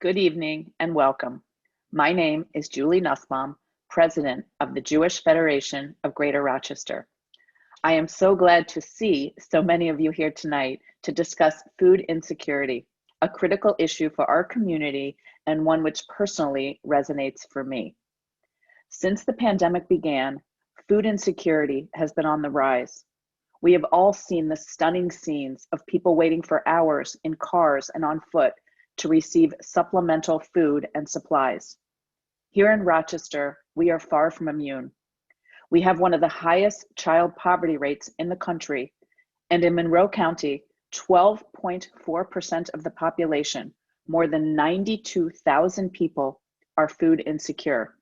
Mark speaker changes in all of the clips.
Speaker 1: Good evening and welcome. My name is Julie Nussbaum, President of the Jewish Federation of Greater Rochester. I am so glad to see so many of you here tonight to discuss food insecurity, a critical issue for our community and one which personally resonates for me. Since the pandemic began, food insecurity has been on the rise. We have all seen the stunning scenes of people waiting for hours in cars and on foot to receive supplemental food and supplies. Here in Rochester, we are far from immune. We have one of the highest child poverty rates in the country, and in Monroe County, 12.4% of the population, more than 92,000 people, are food insecure.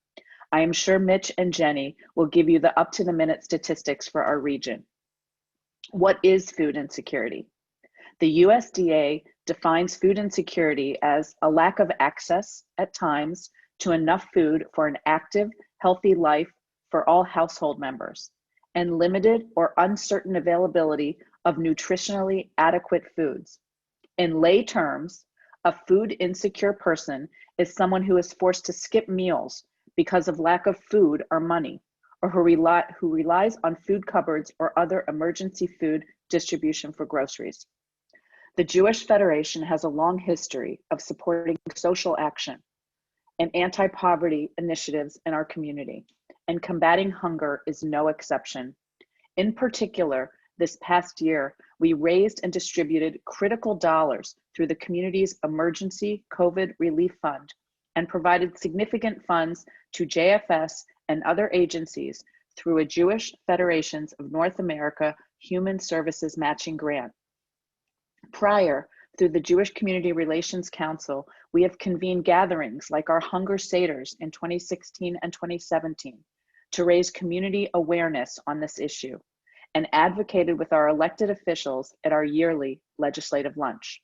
Speaker 1: I am sure Mitch and Jennie will give you the up-to-the-minute statistics for our region. What is food insecurity? The USDA defines food insecurity as a lack of access at times to enough food for an active, healthy life for all household members, and limited or uncertain availability of nutritionally adequate foods. In lay terms, a food insecure person is someone who is forced to skip meals because of lack of food or money, or who relies on food cupboards or other emergency food distribution for groceries. The Jewish Federation has a long history of supporting social action and anti-poverty initiatives in our community, and combating hunger is no exception. In particular, this past year, we raised and distributed critical dollars through the community's Emergency COVID Relief Fund and provided significant funds to JFS and other agencies through a Jewish Federations of North America Human Services Matching Grant. Prior, through the Jewish Community Relations Council, we have convened gatherings like our Hunger Seders in 2016 and 2017 to raise community awareness on this issue, and advocated with our elected officials at our yearly legislative lunch.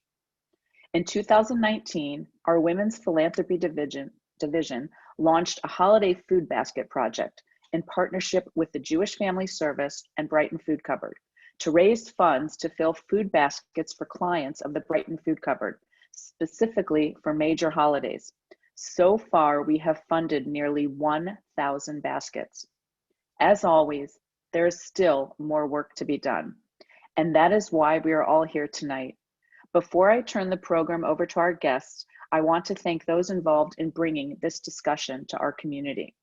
Speaker 1: In 2019, our Women's Philanthropy Division launched a holiday food basket project in partnership with the Jewish Family Service and Brighton Food Cupboard to raise funds to fill food baskets for clients of the Brighton Food Cupboard, specifically for major holidays. So far, we have funded nearly 1,000 baskets. As always, there is still more work to be done, and that is why we are all here tonight. Before I turn the program over to our guests, I want to thank those involved in bringing this discussion to our community.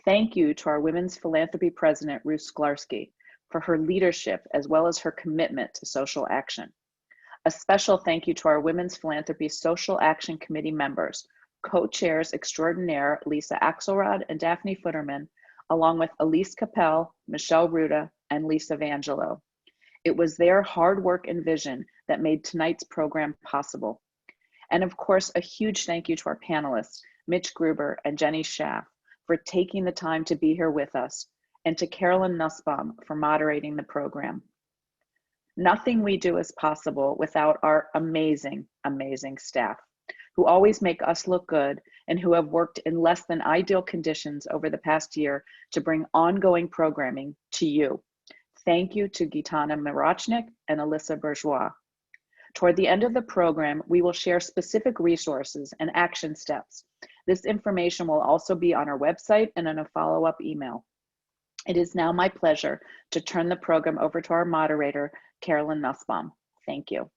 Speaker 1: Thank you to our Women's Philanthropy President, Ruth Sklarski, for her leadership as well as her commitment to social action. A special thank you to our Women's Philanthropy Social Action Committee members, co-chairs extraordinaire Lisa Axelrod and Daphne Futterman, along with Elise Capel, Michelle Ruda, and Lisa Vangelo. It was their hard work and vision that made tonight's program possible. And of course, a huge thank you to our panelists, Mitch Gruber and Jennie Schaff, for taking the time to be here with us, and to Carolyn Mussbaum for moderating the program. Nothing we do is possible without our amazing, amazing staff, who always make us look good and who have worked in less than ideal conditions over the past year to bring ongoing programming to you. Thank you to Gitana Mirochnik and Alyssa Bourgeois. Toward the end of the program, we will share specific resources and action steps. This information will also be on our website and in a follow-up email. It is now my pleasure to turn the program over to our moderator, Carolyn Mussbaum. Thank you.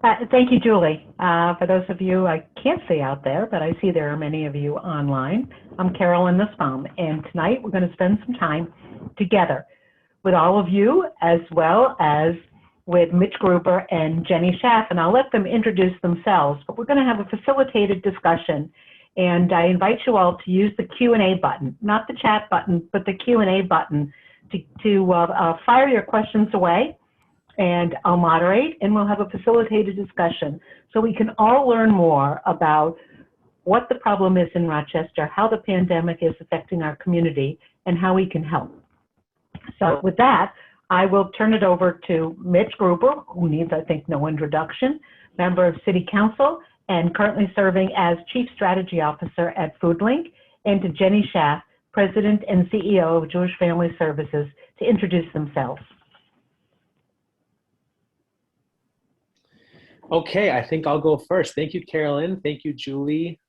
Speaker 2: Thank you, Julie. For those of you I can't see out there, but I see there are many of you online, I'm Carolyn Mussbaum, and tonight we're going to spend some time together with all of you, as well as with Mitch Gruber and Jennie Schaff, and I'll let them introduce themselves, but we're going to have a facilitated discussion, and I invite you all to use the Q&A button, not the chat button, but the Q&A button to fire your questions away, and I'll moderate, and we'll have a facilitated discussion so we can all learn more about what the problem is in Rochester, how the pandemic is affecting our community, and how we can help. So with that, I will turn it over to Mitch Gruber, who needs, I think, no introduction, member of City Council, and currently serving as Chief Strategy Officer at Foodlink, and to Jennie Schaff, President and CEO of Jewish Family Services, to introduce themselves.
Speaker 3: Okay, I think I'll go first. Thank you, Carolyn. Thank you, Julie.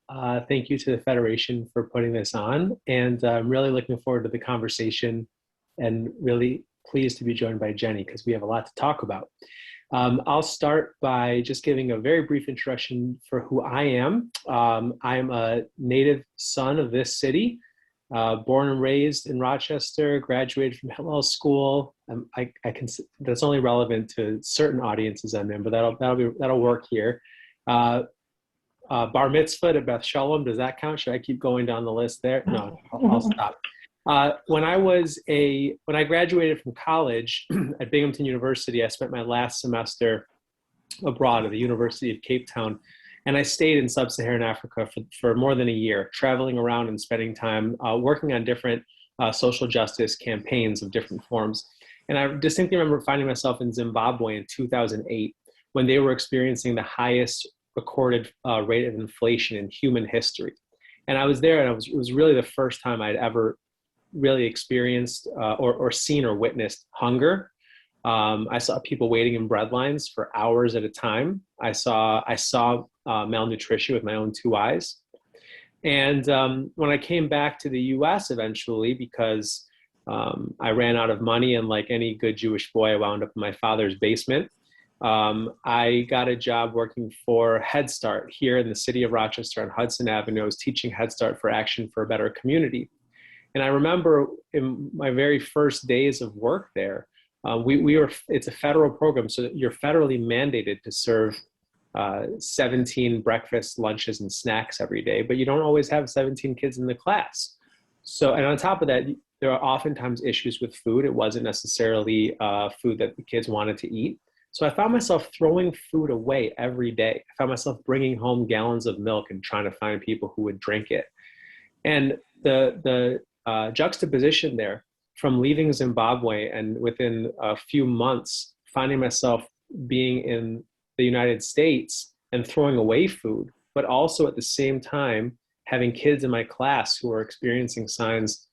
Speaker 3: Thank you to the Federation for putting this on. And I'm really looking forward to the conversation and really pleased to be joined by Jennie because we have a lot to talk about. I'll start by just giving a very brief introduction for who I am. I'm a native son of this city, born and raised in Rochester, graduated from Hillel School. I can, that's only relevant to certain audiences I'm in, but that'll work here. Bar mitzvah at Beth Shalom, does that count? Should I keep going down the list there? No, I'll stop. When I graduated from college at Binghamton University, I spent my last semester abroad at the University of Cape Town, and I stayed in sub-Saharan Africa for more than a year, traveling around and spending time working on different social justice campaigns of different forms. And I distinctly remember finding myself in Zimbabwe in 2008 when they were experiencing the highest recorded rate of inflation in human history. And I was there, and it was really the first time I'd ever really experienced or seen or witnessed hunger. I saw people waiting in bread lines for hours at a time. I saw malnutrition with my own two eyes. And when I came back to the US eventually, because I ran out of money, and like any good Jewish boy, I wound up in my father's basement. I got a job working for Head Start here in the city of Rochester on Hudson Avenue. I was teaching Head Start for Action for a Better Community. And I remember in my very first days of work there, it's a federal program, so that you're federally mandated to serve 17 breakfasts, lunches, and snacks every day, but you don't always have 17 kids in the class. So, and on top of that, there are oftentimes issues with food. It wasn't necessarily food that the kids wanted to eat. So I found myself throwing food away every day. I found myself bringing home gallons of milk and trying to find people who would drink it. And the juxtaposition there from leaving Zimbabwe and within a few months finding myself being in the United States and throwing away food, but also at the same time having kids in my class who are experiencing signs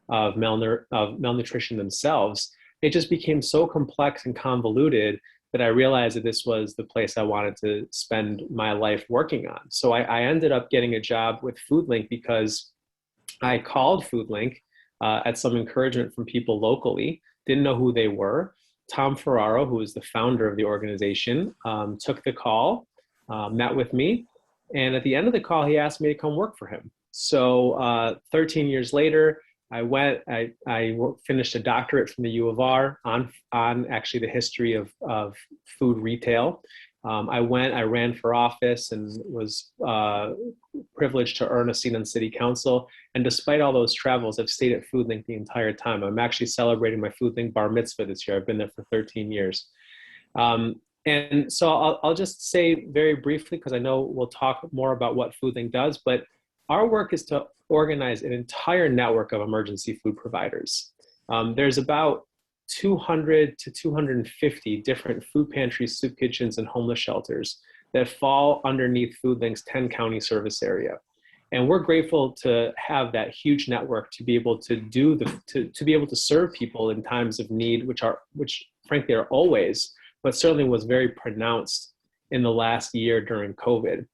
Speaker 3: of malnutrition themselves, it just became so complex and convoluted that I realized that this was the place I wanted to spend my life working on. So I ended up getting a job with Foodlink because I called Foodlink at some encouragement from people locally, didn't know who they were. Tom Ferraro, who is the founder of the organization, took the call, met with me, and at the end of the call, he asked me to come work for him. So 13 years later, I finished a doctorate from the U of R on actually the history of food retail. I ran for office and was privileged to earn a seat on city council. And despite all those travels, I've stayed at Foodlink the entire time. I'm actually celebrating my Foodlink bar mitzvah this year. I've been there for 13 years. And so I'll just say very briefly, because I know we'll talk more about what Foodlink does, but our work is to organize an entire network of emergency food providers. There's about 200 to 250 different food pantries, soup kitchens, and homeless shelters that fall underneath Foodlink's 10 county service area. And we're grateful to have that huge network to be able to to be able to serve people in times of need, which frankly are always, but certainly was very pronounced in the last year during COVID.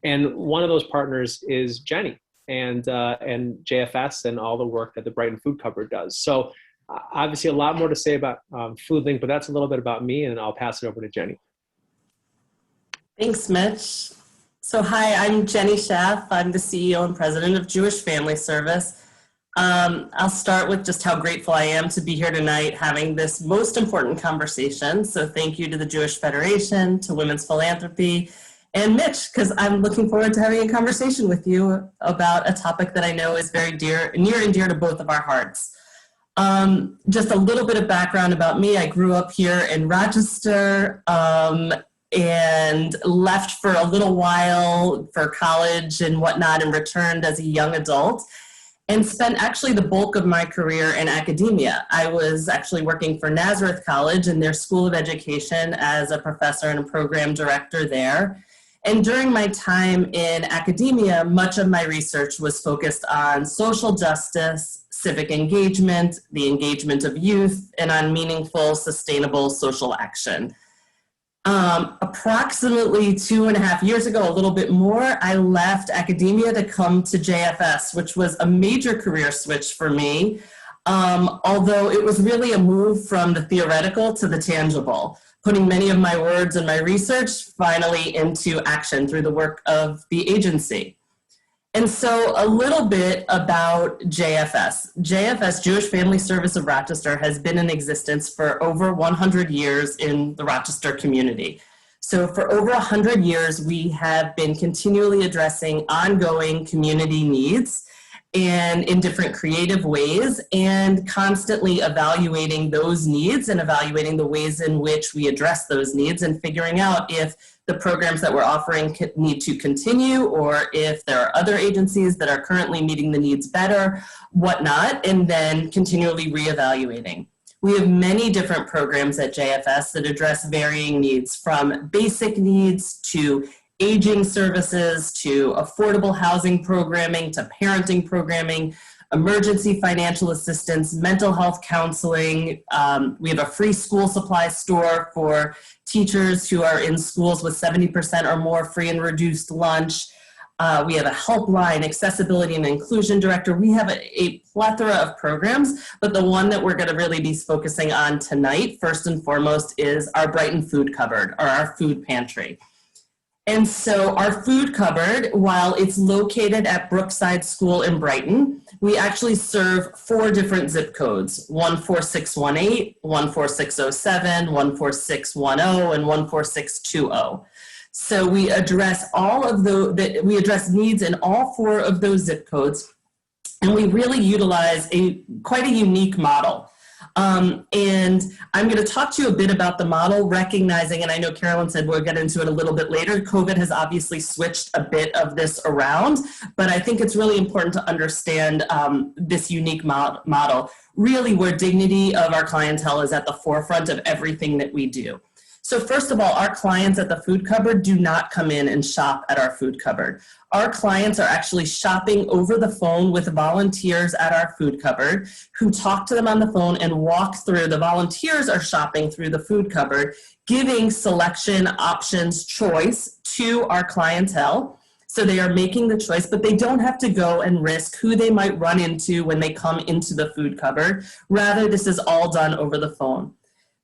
Speaker 3: And one of those partners is Jennie and JFS and all the work that the Brighton Food Cupboard does. So obviously a lot more to say about Foodlink, but that's a little bit about me, and I'll pass it over to Jennie.
Speaker 4: Thanks, Mitch. So hi, I'm Jennie Schaff. I'm the CEO and president of Jewish Family Service. I'll start with just how grateful I am to be here tonight having this most important conversation. So thank you to the Jewish Federation, to Women's Philanthropy, and Mitch, because I'm looking forward to having a conversation with you about a topic that I know is very near and dear to both of our hearts. Just a little bit of background about me. I grew up here in Rochester and left for a little while for college and whatnot and returned as a young adult and spent actually the bulk of my career in academia. I was actually working for Nazareth College in their School of Education as a professor and a program director there. And during my time in academia, much of my research was focused on social justice, civic engagement, the engagement of youth, and on meaningful, sustainable social action. Approximately 2.5 years ago, a little bit more, I left academia to come to JFS, which was a major career switch for me. Although it was really a move from the theoretical to the tangible, putting many of my words and my research finally into action through the work of the agency. And so a little bit about JFS. JFS, Jewish Family Service of Rochester, has been in existence for over 100 years in the Rochester community. So for over 100 years, we have been continually addressing ongoing community needs and in different creative ways, and constantly evaluating those needs and evaluating the ways in which we address those needs and figuring out if the programs that we're offering need to continue, or if there are other agencies that are currently meeting the needs better, whatnot, and then continually reevaluating. We have many different programs at JFS that address varying needs, from basic needs to aging services to affordable housing programming to parenting programming, emergency financial assistance, mental health counseling. We have a free school supply store for teachers who are in schools with 70% or more free and reduced lunch. We have a helpline, accessibility and inclusion director. We have a plethora of programs, but the one that we're going to really be focusing on tonight, first and foremost, is our Brighton food cupboard, or our food pantry. And so our food cupboard, while it's located at Brookside School in Brighton, we actually serve 4 different zip codes: 14618, 14607, 14610, and 14620. So we address we address needs in all 4 of those zip codes, and we really utilize quite a unique model. And I'm going to talk to you a bit about the model, recognizing, and I know Carolyn said we'll get into it a little bit later, COVID has obviously switched a bit of this around, but I think it's really important to understand this unique model, really where dignity of our clientele is at the forefront of everything that we do. So first of all, our clients at the food cupboard do not come in and shop at our food cupboard. Our clients are actually shopping over the phone with volunteers at our food cupboard who talk to them on the phone and walk through. The volunteers are shopping through the food cupboard, giving selection, options, choice to our clientele. So they are making the choice, but they don't have to go and risk who they might run into when they come into the food cupboard. Rather, this is all done over the phone.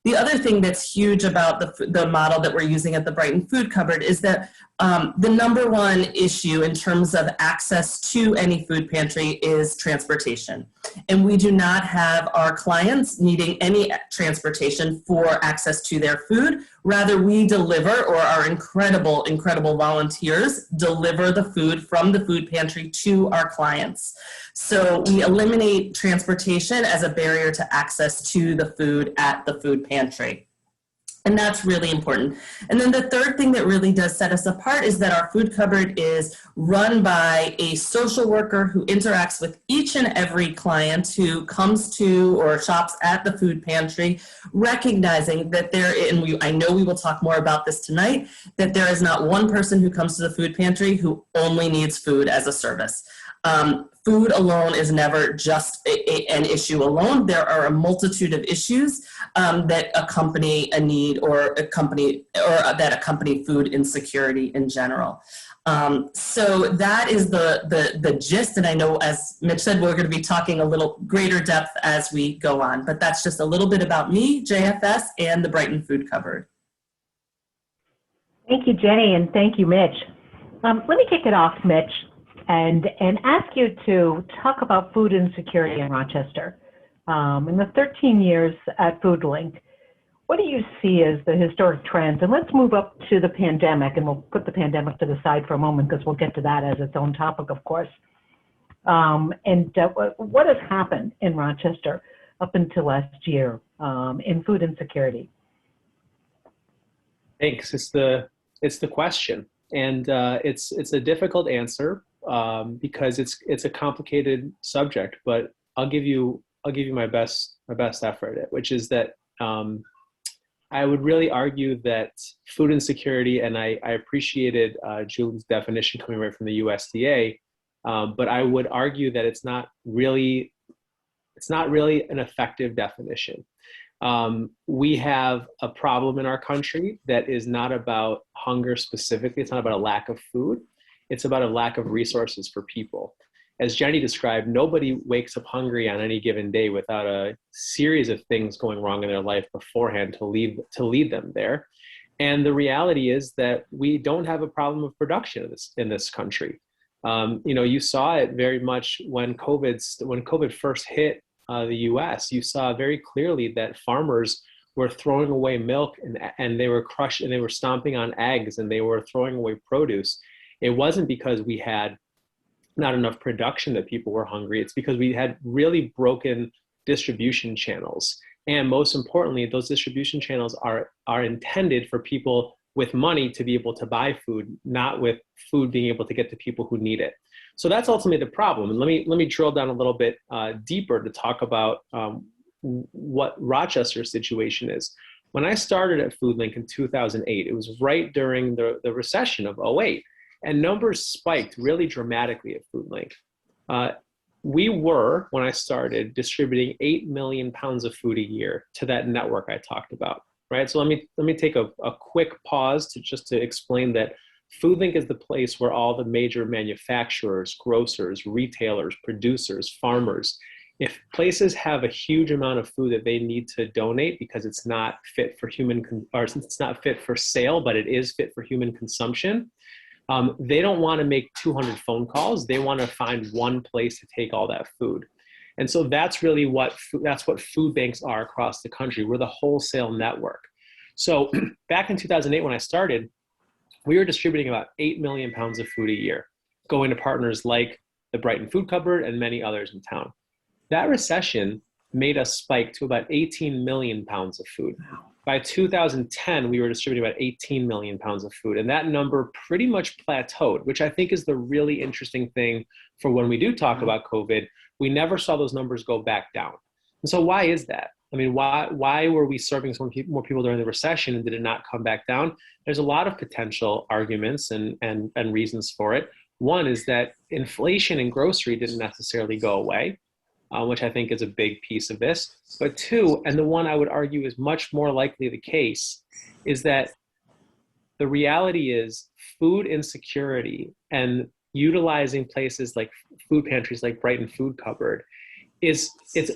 Speaker 4: The other thing that's huge about the model that we're using at the Brighton Food Cupboard is that the number one issue in terms of access to any food pantry is transportation. And we do not have our clients needing any transportation for access to their food. Rather, we deliver, or our incredible, incredible volunteers deliver the food from the food pantry to our clients. So we eliminate transportation as a barrier to access to the food at the food pantry. And that's really important. And then the third thing that really does set us apart is that our food cupboard is run by a social worker who interacts with each and every client who comes to or shops at the food pantry, recognizing that I know we will talk more about this tonight, that there is not one person who comes to the food pantry who only needs food as a service. Food alone is never just an issue alone. There are a multitude of issues that accompany a need or that accompany food insecurity in general. So that is the gist, and I know, as Mitch said, we're going to be talking a little greater depth as we go on, but that's just a little bit about me, JFS, and the Brighton Food Cupboard.
Speaker 2: Thank you, Jennie, and thank you, Mitch. Let me kick it off, Mitch, and ask you to talk about food insecurity in Rochester. In the 13 years at Foodlink, what do you see as the historic trends? And let's move up to the pandemic, and we'll put the pandemic to the side for a moment because we'll get to that as its own topic, of course. What has happened in Rochester up until last year in food insecurity?
Speaker 3: Thanks. It's the question, and it's a difficult answer because it's a complicated subject. But I'll give you my best effort at it, which is that I would really argue that food insecurity, and I appreciated Julie's definition coming right from the USDA, but I would argue that it's not really an effective definition. We have a problem in our country that is not about hunger specifically. It's not about a lack of food. It's about a lack of resources for people. As Jennie described, nobody wakes up hungry on any given day without a series of things going wrong in their life beforehand to lead them there. And the reality is that we don't have a problem of production in this country. You saw it very much when COVID first hit the U.S. You saw very clearly that farmers were throwing away milk and they were and they were stomping on eggs and they were throwing away produce. It wasn't because we had not enough production that people were hungry. It's because we had really broken distribution channels. And most importantly, those distribution channels are intended for people with money to be able to buy food, not with food being able to get to people who need it. So that's ultimately the problem. And let me drill down a little bit deeper to talk about what Rochester's situation is. When I started at Foodlink in 2008, it was right during the recession of 2008, and numbers spiked really dramatically at Foodlink. We were, when I started, distributing 8 million pounds of food a year to that network I talked about, right? So let me take a quick pause to explain that Foodlink is the place where all the major manufacturers, grocers, retailers, producers, farmers, if places have a huge amount of food that they need to donate because it's not fit for it's not fit for sale, but it is fit for human consumption, they don't want to make 200 phone calls. They want to find one place to take all that food. And so that's really what food banks are across the country. We're the wholesale network. So back in 2008, when I started, we were distributing about 8 million pounds of food a year, going to partners like the Brighton food cupboard and many others in town. That recession made us spike to about 18 million pounds of food. By 2010, we were distributing about 18 million pounds of food, and that number pretty much plateaued, which I think is the really interesting thing for when we do talk about COVID. We never saw those numbers go back down. And so why is that? I mean, why were we serving so many more people during the recession and did it not come back down? There's a lot of potential arguments and reasons for it. One is that inflation in grocery didn't necessarily go away, which I think is a big piece of this. But two, and the one I would argue is much more likely the case, is that the reality is food insecurity and utilizing places like food pantries like Brighton Food Cupboard it's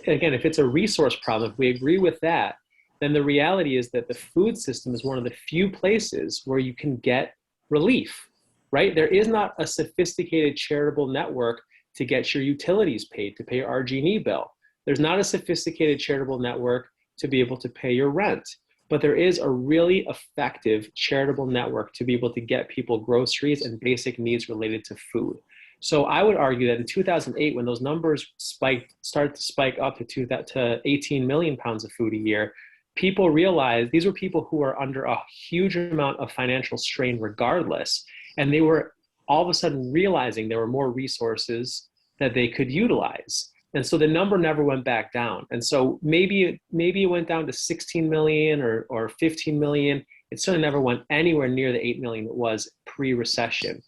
Speaker 3: again, if it's a resource problem, if we agree with that, then the reality is that the food system is one of the few places where you can get relief, right? There is not a sophisticated charitable network to get your utilities paid, to pay your RG&E bill. There's not a sophisticated charitable network to be able to pay your rent, but there is a really effective charitable network to be able to get people groceries and basic needs related to food. So I would argue that in 2008, when those numbers started to spike up to 18 million pounds of food a year, people realized these were people who were under a huge amount of financial strain regardless, and they were all of a sudden realizing there were more resources that they could utilize. And so the number never went back down. And so maybe it went down to 16 million or 15 million. It certainly never went anywhere near the 8 million it was pre-recession.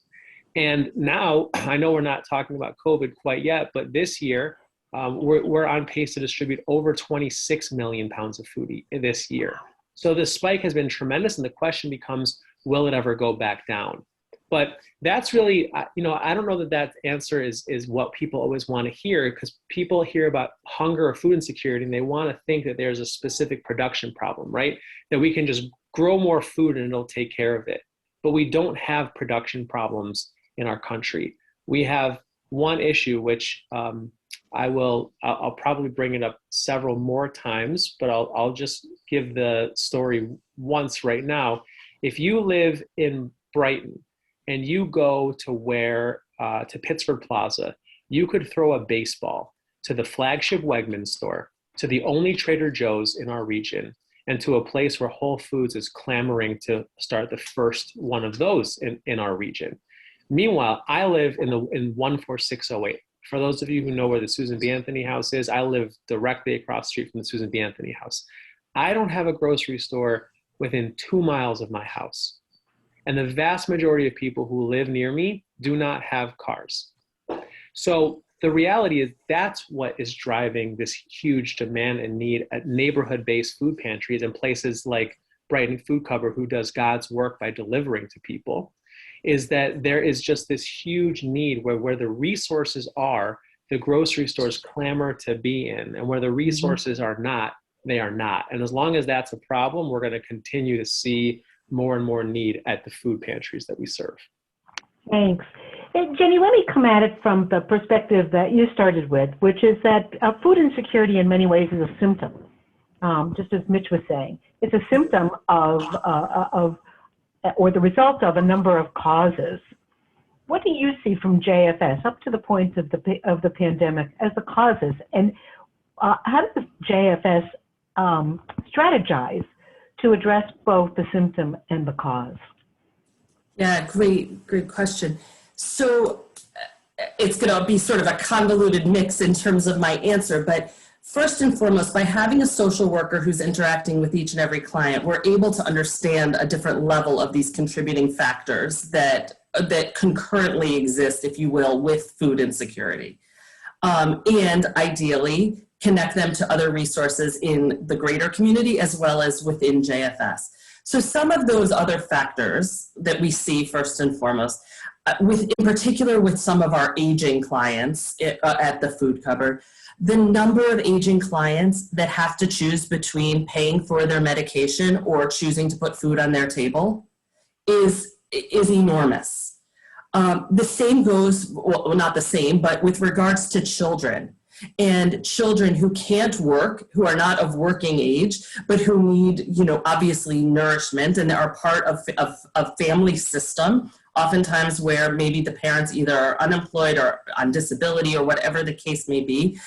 Speaker 3: And now, I know we're not talking about COVID quite yet, but this year, we're on pace to distribute over 26 million pounds of food this year. So the spike has been tremendous, and the question becomes, will it ever go back down? But that's really, I don't know that answer is what people always want to hear, because people hear about hunger or food insecurity and they want to think that there's a specific production problem, right? That we can just grow more food and it'll take care of it. But we don't have production problems in our country. We have one issue, which I'll probably bring it up several more times, but I'll just give the story once right now. If you live in Brighton and you go to Pittsford Plaza, you could throw a baseball to the flagship Wegmans store, to the only Trader Joe's in our region, and to a place where Whole Foods is clamoring to start the first one of those in our region. Meanwhile, I live in 14608. For those of you who know where the Susan B. Anthony house is, I live directly across the street from the Susan B. Anthony house. I don't have a grocery store within 2 miles of my house. And the vast majority of people who live near me do not have cars. So the reality is that's what is driving this huge demand and need at neighborhood-based food pantries and places like Brighton Food Cover, who does God's work by delivering to people, is that there is just this huge need where the resources are, the grocery stores clamor to be in, and where the resources are not, they are not. And as long as that's a problem, we're going to continue to see more and more need at the food pantries that we serve.
Speaker 2: Thanks. Hey, Jennie, let me come at it from the perspective that you started with, which is that food insecurity in many ways is a symptom, just as Mitch was saying. It's a symptom of or the result of a number of causes. What do you see from JFS up to the point of the pandemic as the causes? And how does JFS strategize to address both the symptom and the cause?
Speaker 4: Yeah, great question. So it's going to be sort of a convoluted mix in terms of my answer, but first and foremost, by having a social worker who's interacting with each and every client, we're able to understand a different level of these contributing factors that concurrently exist, if you will, with food insecurity. And ideally, connect them to other resources in the greater community as well as within JFS. So some of those other factors that we see first and foremost, in particular with some of our aging clients at the food cupboard, the number of aging clients that have to choose between paying for their medication or choosing to put food on their table is enormous. The same goes, well, not the same, but with regards to children. And children who can't work, who are not of working age, but who need, obviously nourishment and are part of a family system, oftentimes where maybe the parents either are unemployed or on disability or whatever the case may be.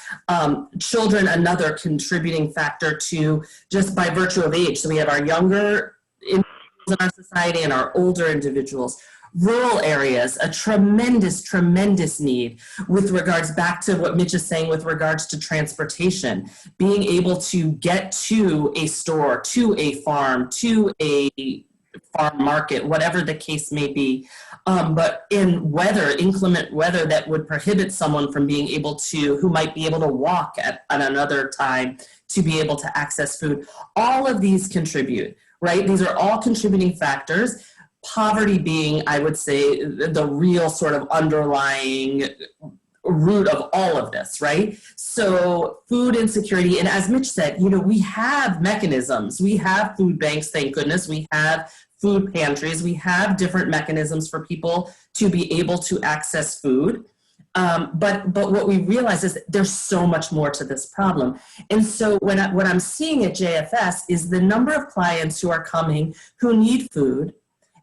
Speaker 4: Children, another contributing factor to just by virtue of age. So we have our younger individuals in our society and our older individuals. Rural areas, a tremendous need with regards back to what Mitch is saying with regards to transportation, being able to get to a store, to a farm, to a farm market, whatever the case may be. But in inclement weather that would prohibit someone from being able to, who might be able to walk at another time to be able to access food. All of these contribute, right? These are all contributing factors. Poverty being, I would say, the real sort of underlying root of all of this, right? So food insecurity, and as Mitch said, we have mechanisms. We have food banks, thank goodness. We have food pantries. We have different mechanisms for people to be able to access food. But what we realize is that there's so much more to this problem. And so what I'm seeing at JFS is the number of clients who are coming who need food,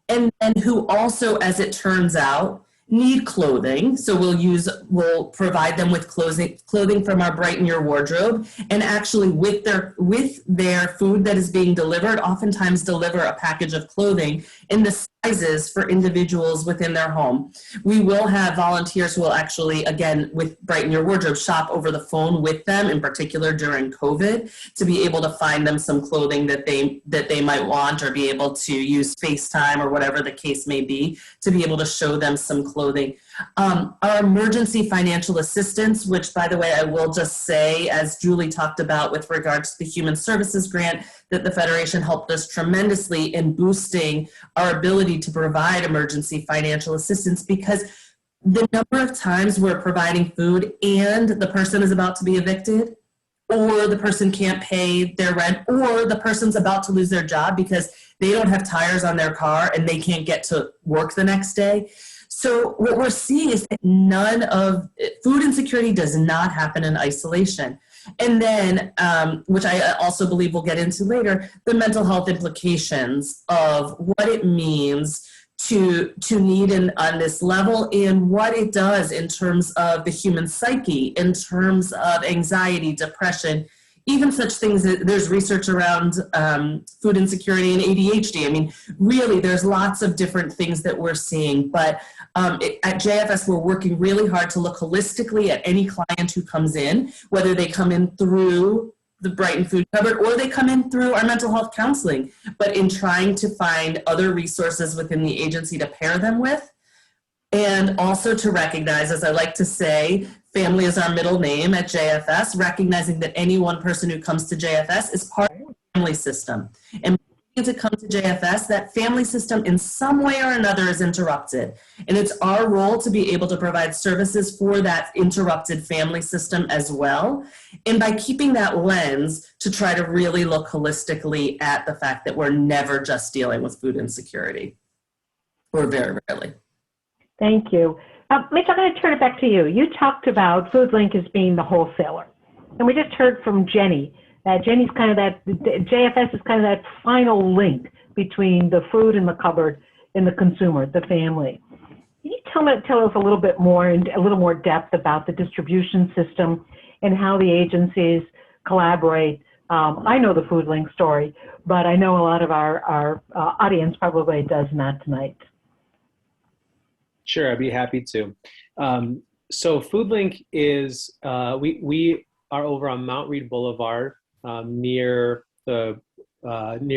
Speaker 4: and who also, as it turns out, need clothing. So we'll provide them with clothing from our Brighten Your Wardrobe, and actually with their food that is being delivered, oftentimes deliver a package of clothing in the sizes for individuals within their home. We will have volunteers who will actually, again, with Brighten Your Wardrobe, shop over the phone with them, in particular during COVID, to be able to find them some clothing that they might want, or be able to use FaceTime or whatever the case may be, to be able to show them some clothing. Our emergency financial assistance, which, by the way, I will just say, as Julie talked about with regards to the Human Services Grant, that the Federation helped us tremendously in boosting our ability to provide emergency financial assistance, because the number of times we're providing food and the person is about to be evicted, or the person can't pay their rent, or the person's about to lose their job because they don't have tires on their car and they can't get to work the next day. So what we're seeing is that food insecurity does not happen in isolation. And then, which I also believe we'll get into later, the mental health implications of what it means to need on this level, and what it does in terms of the human psyche, in terms of anxiety, depression, even such things that there's research around food insecurity and ADHD. I mean, really, there's lots of different things that we're seeing. But at JFS, we're working really hard to look holistically at any client who comes in, whether they come in through the Brighton Food Cupboard or they come in through our mental health counseling, but in trying to find other resources within the agency to pair them with. And also to recognize, as I like to say, Family is our middle name at JFS, recognizing that any one person who comes to JFS is part of the family system. And to come to JFS, that family system in some way or another is interrupted. And it's our role to be able to provide services for that interrupted family system as well. And by keeping that lens to try to really look holistically at the fact that we're never just dealing with food insecurity, or very rarely.
Speaker 2: Thank you. Mitch, I'm going to turn it back to you. You talked about Foodlink as being the wholesaler. And we just heard from Jennie. Jennie's kind of that, JFS is kind of that final link between the food in the cupboard and the consumer, the family. Can you tell us a little bit more, in a little more depth about the distribution system and how the agencies collaborate? I know the Foodlink story, but I know a lot of our audience probably does not tonight.
Speaker 3: Sure, I'd be happy to. So Foodlink is, we are over on Mount Read Boulevard, near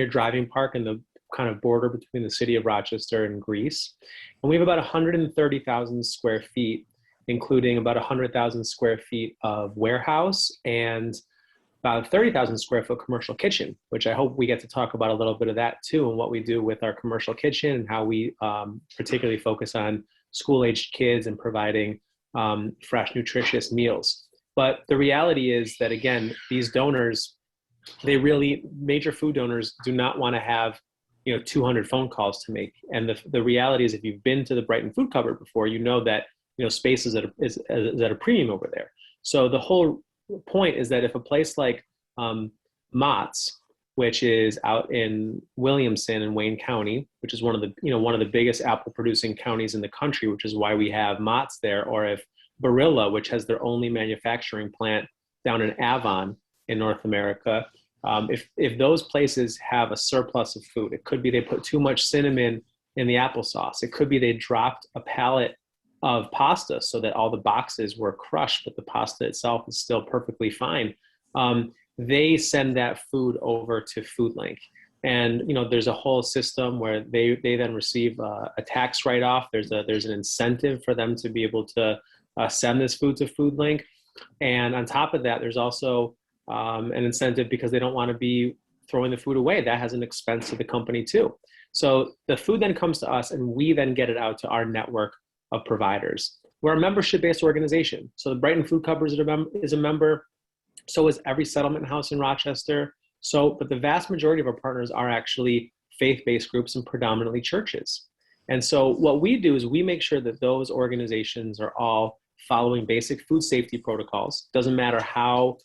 Speaker 3: Driving Park and the kind of border between the city of Rochester and Greece. And we have about 130,000 square feet, including about 100,000 square feet of warehouse and about 30,000 square foot commercial kitchen, which I hope we get to talk about a little bit of that too, and what we do with our commercial kitchen and how we particularly focus on school-aged kids and providing fresh, nutritious meals. But the reality is that, again, these donors, major food donors do not want to have 200 phone calls to make. And the reality is, if you've been to the Brighton food cupboard before, you know that space is at a premium over there. So the whole point is that if a place like Mott's, which is out in Williamson in Wayne County, which is one of the biggest apple producing counties in the country, which is why we have Mott's there, or if Barilla, which has their only manufacturing plant down in Avon in North America, if those places have a surplus of food, it could be they put too much cinnamon in the applesauce. It could be they dropped a pallet of pasta so that all the boxes were crushed, but the pasta itself is still perfectly fine. They send that food over to Foodlink. And there's a whole system where they then receive a tax write-off. There's an incentive for them to be able to send this food to Foodlink. And on top of that, there's also an incentive because they don't want to be throwing the food away. That has an expense to the company too. So the food then comes to us, and we then get it out to our network of providers. We're a membership-based organization. So the Brighton Food Cupboard is a member. So is every settlement house in Rochester. But the vast majority of our partners are actually faith-based groups and predominantly churches. And so what we do is we make sure that those organizations are all following basic food safety protocols. Doesn't matter how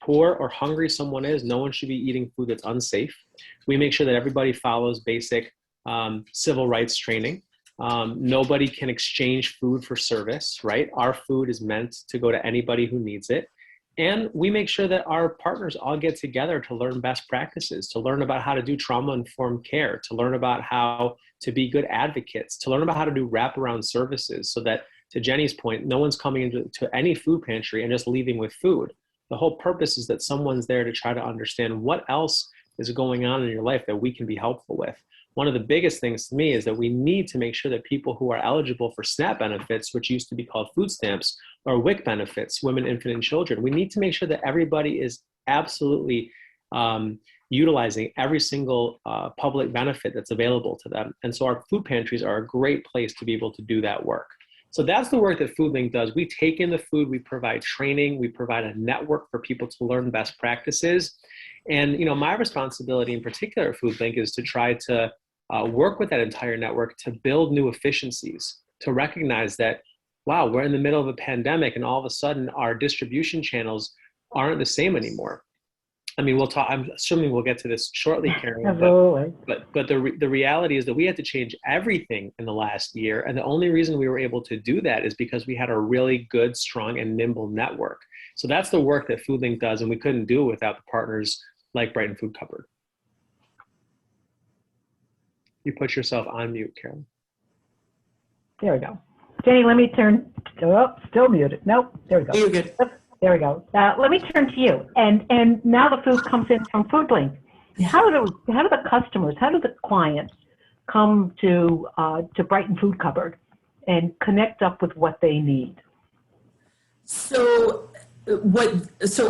Speaker 3: poor or hungry someone is, no one should be eating food that's unsafe. We make sure that everybody follows basic civil rights training. Nobody can exchange food for service, right? Our food is meant to go to anybody who needs it. And we make sure that our partners all get together to learn best practices, to learn about how to do trauma-informed care, to learn about how to be good advocates, to learn about how to do wraparound services, so that, to Jennie's point, no one's coming into any food pantry and just leaving with food. The whole purpose is that someone's there to try to understand what else is going on in your life that we can be helpful with. One of the biggest things to me is that we need to make sure that people who are eligible for SNAP benefits, which used to be called food stamps, or WIC benefits, women, infant, and children, we need to make sure that everybody is absolutely utilizing every single public benefit that's available to them. And so our food pantries are a great place to be able to do that work. So that's the work that Foodlink does. We take in the food, we provide training, we provide a network for people to learn best practices. And my responsibility in particular at Foodlink is to try to work with that entire network to build new efficiencies, to recognize that, wow, we're in the middle of a pandemic and all of a sudden our distribution channels aren't the same anymore. I mean, I'm assuming we'll get to this shortly, Carolyn.
Speaker 2: Absolutely.
Speaker 3: But the reality is that we had to change everything in the last year. And the only reason we were able to do that is because we had a really good, strong, and nimble network. So that's the work that Foodlink does, and we couldn't do it without the partners like Brighton Food Cupboard. You put yourself on mute, Carolyn.
Speaker 2: There we go. Jennie, let me turn, still muted. Nope, there we go.
Speaker 4: You're good.
Speaker 2: There we go. Let me turn to you. And now the food comes in from Foodlink. How do the customers, how do the clients come to Brighton Food Cupboard and connect up with what they need?
Speaker 4: So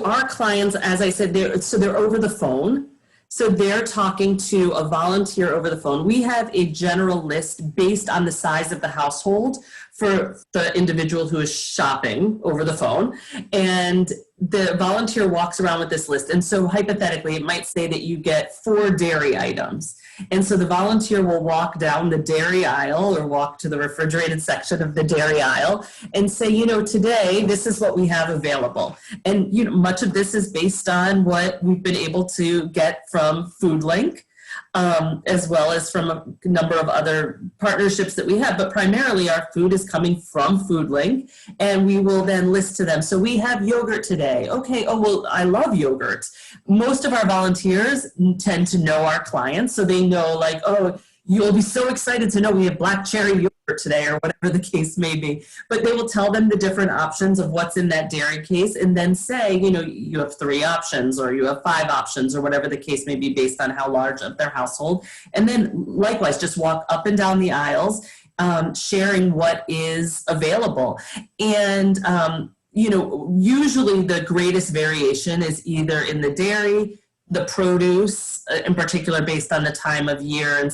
Speaker 4: our clients, as I said, they're over the phone. So they're talking to a volunteer over the phone. We have a general list based on the size of the household for the individual who is shopping over the phone. And the volunteer walks around with this list. And so hypothetically, it might say that you get 4 dairy items. And so the volunteer will walk down the dairy aisle or walk to the refrigerated section of the dairy aisle and say, today, this is what we have available. And, much of this is based on what we've been able to get from Foodlink, as well as from a number of other partnerships that we have. But primarily our food is coming from Foodlink, and we will then list to them. So we have yogurt today. Okay, I love yogurt. Most of our volunteers tend to know our clients, so they know you'll be so excited to know we have black cherry yogurt today, or whatever the case may be. But they will tell them the different options of what's in that dairy case, and then say, you have 3 options, or you have 5 options, or whatever the case may be based on how large of their household. And then likewise, just walk up and down the aisles, sharing what is available. And, usually the greatest variation is either in the dairy, the produce, in particular based on the time of year and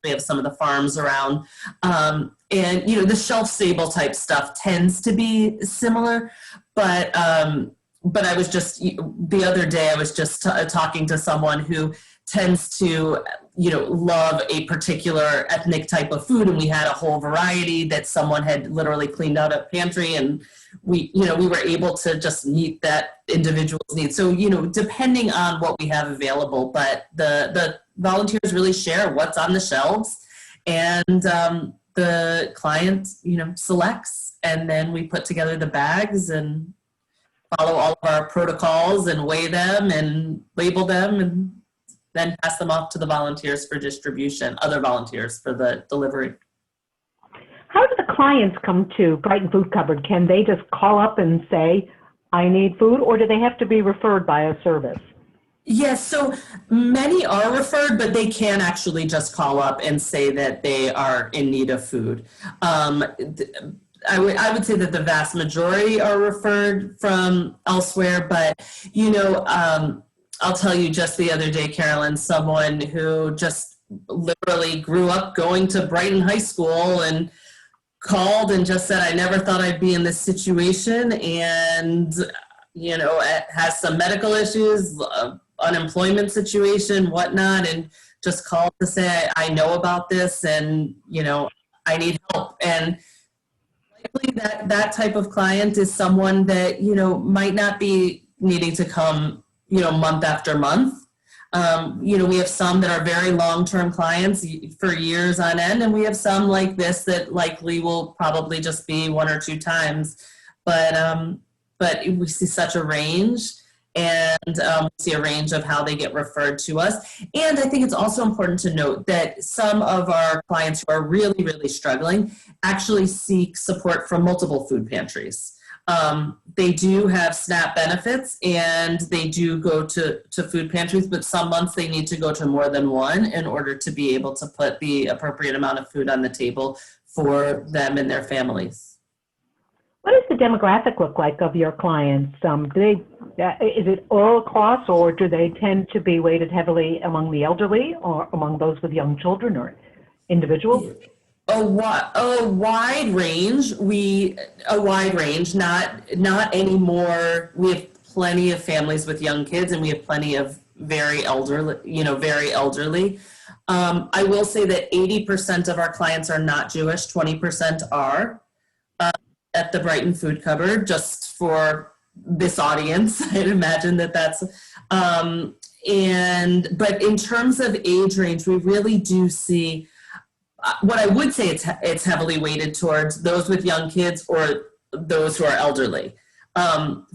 Speaker 4: we have some of the farms around. And, the shelf-stable type stuff tends to be similar. But I was just, the other day, I was just talking to someone who tends to, love a particular ethnic type of food. And we had a whole variety that someone had literally cleaned out a pantry, and we were able to just meet that individual's needs. So, depending on what we have available, but the volunteers really share what's on the shelves, and the client, selects, and then we put together the bags and follow all of our protocols and weigh them and label them, and then pass them off to the volunteers for distribution, other volunteers for the delivery.
Speaker 2: How do the clients come to Brighton Food Cupboard? Can they just call up and say, I need food, or do they have to be referred by a service?
Speaker 4: Yes, so many are referred, but they can actually just call up and say that they are in need of food. I would say that the vast majority are referred from elsewhere, but, I'll tell you, just the other day, Carolyn, someone who just literally grew up going to Brighton High School and called and just said, I never thought I'd be in this situation, and, has some medical issues, unemployment situation, whatnot, and just called to say, I know about this, and, I need help. And likely that type of client is someone that, might not be needing to come, month after month. We have some that are very long-term clients for years on end, and we have some like this that likely will probably just be 1 or 2 times. But we see such a range, and we see a range of how they get referred to us. And I think it's also important to note that some of our clients who are really, really struggling actually seek support from multiple food pantries. They do have SNAP benefits, and they do go to food pantries, but some months they need to go to more than one in order to be able to put the appropriate amount of food on the table for them and their families.
Speaker 2: What does the demographic look like of your clients? Is it all across, or do they tend to be weighted heavily among the elderly or among those with young children or individuals?
Speaker 4: A wide range. Not anymore. We have plenty of families with young kids, and we have plenty of very elderly. I will say that 80% of our clients are not Jewish. 20% are at the Brighton Food Cupboard. Just for this audience, I'd imagine that's. But in terms of age range, we really do see. What I would say, it's heavily weighted towards those with young kids or those who are elderly.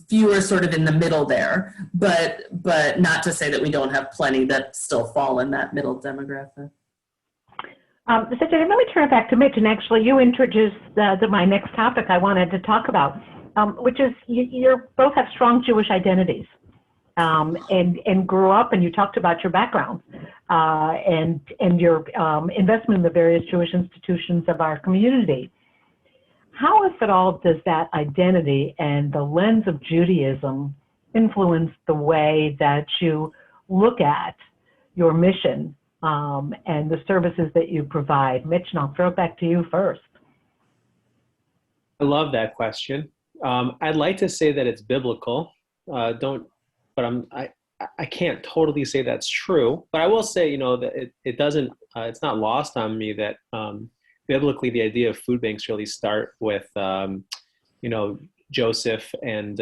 Speaker 4: Fewer sort of in the middle there, but not to say that we don't have plenty that still fall in that middle demographic.
Speaker 2: So let me turn it back to Mitch, and actually you introduced my next topic I wanted to talk about, which is you both have strong Jewish identities. And grew up, and you talked about your background and your investment in the various Jewish institutions of our community. how, if at all, does that identity and the lens of Judaism influence the way that you look at your mission and the services that you provide? Mitch, and I'll throw it back to you first.
Speaker 3: I love that question. I'd like to say that it's biblical. I can't totally say that's true. But I will say, that it doesn't. It's not lost on me that biblically the idea of food banks really start with, Joseph and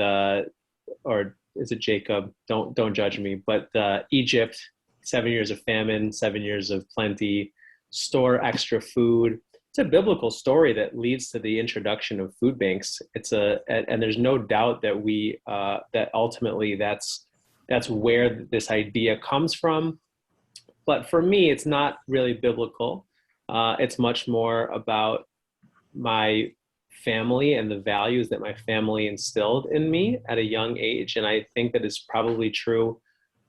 Speaker 3: or is it Jacob? Don't judge me. But Egypt, 7 years of famine, 7 years of plenty, store extra food. It's a biblical story that leads to the introduction of food banks. And there's no doubt that that ultimately that's where this idea comes from. But for me, it's not really biblical. It's much more about my family and the values that my family instilled in me at a young age. And I think that is probably true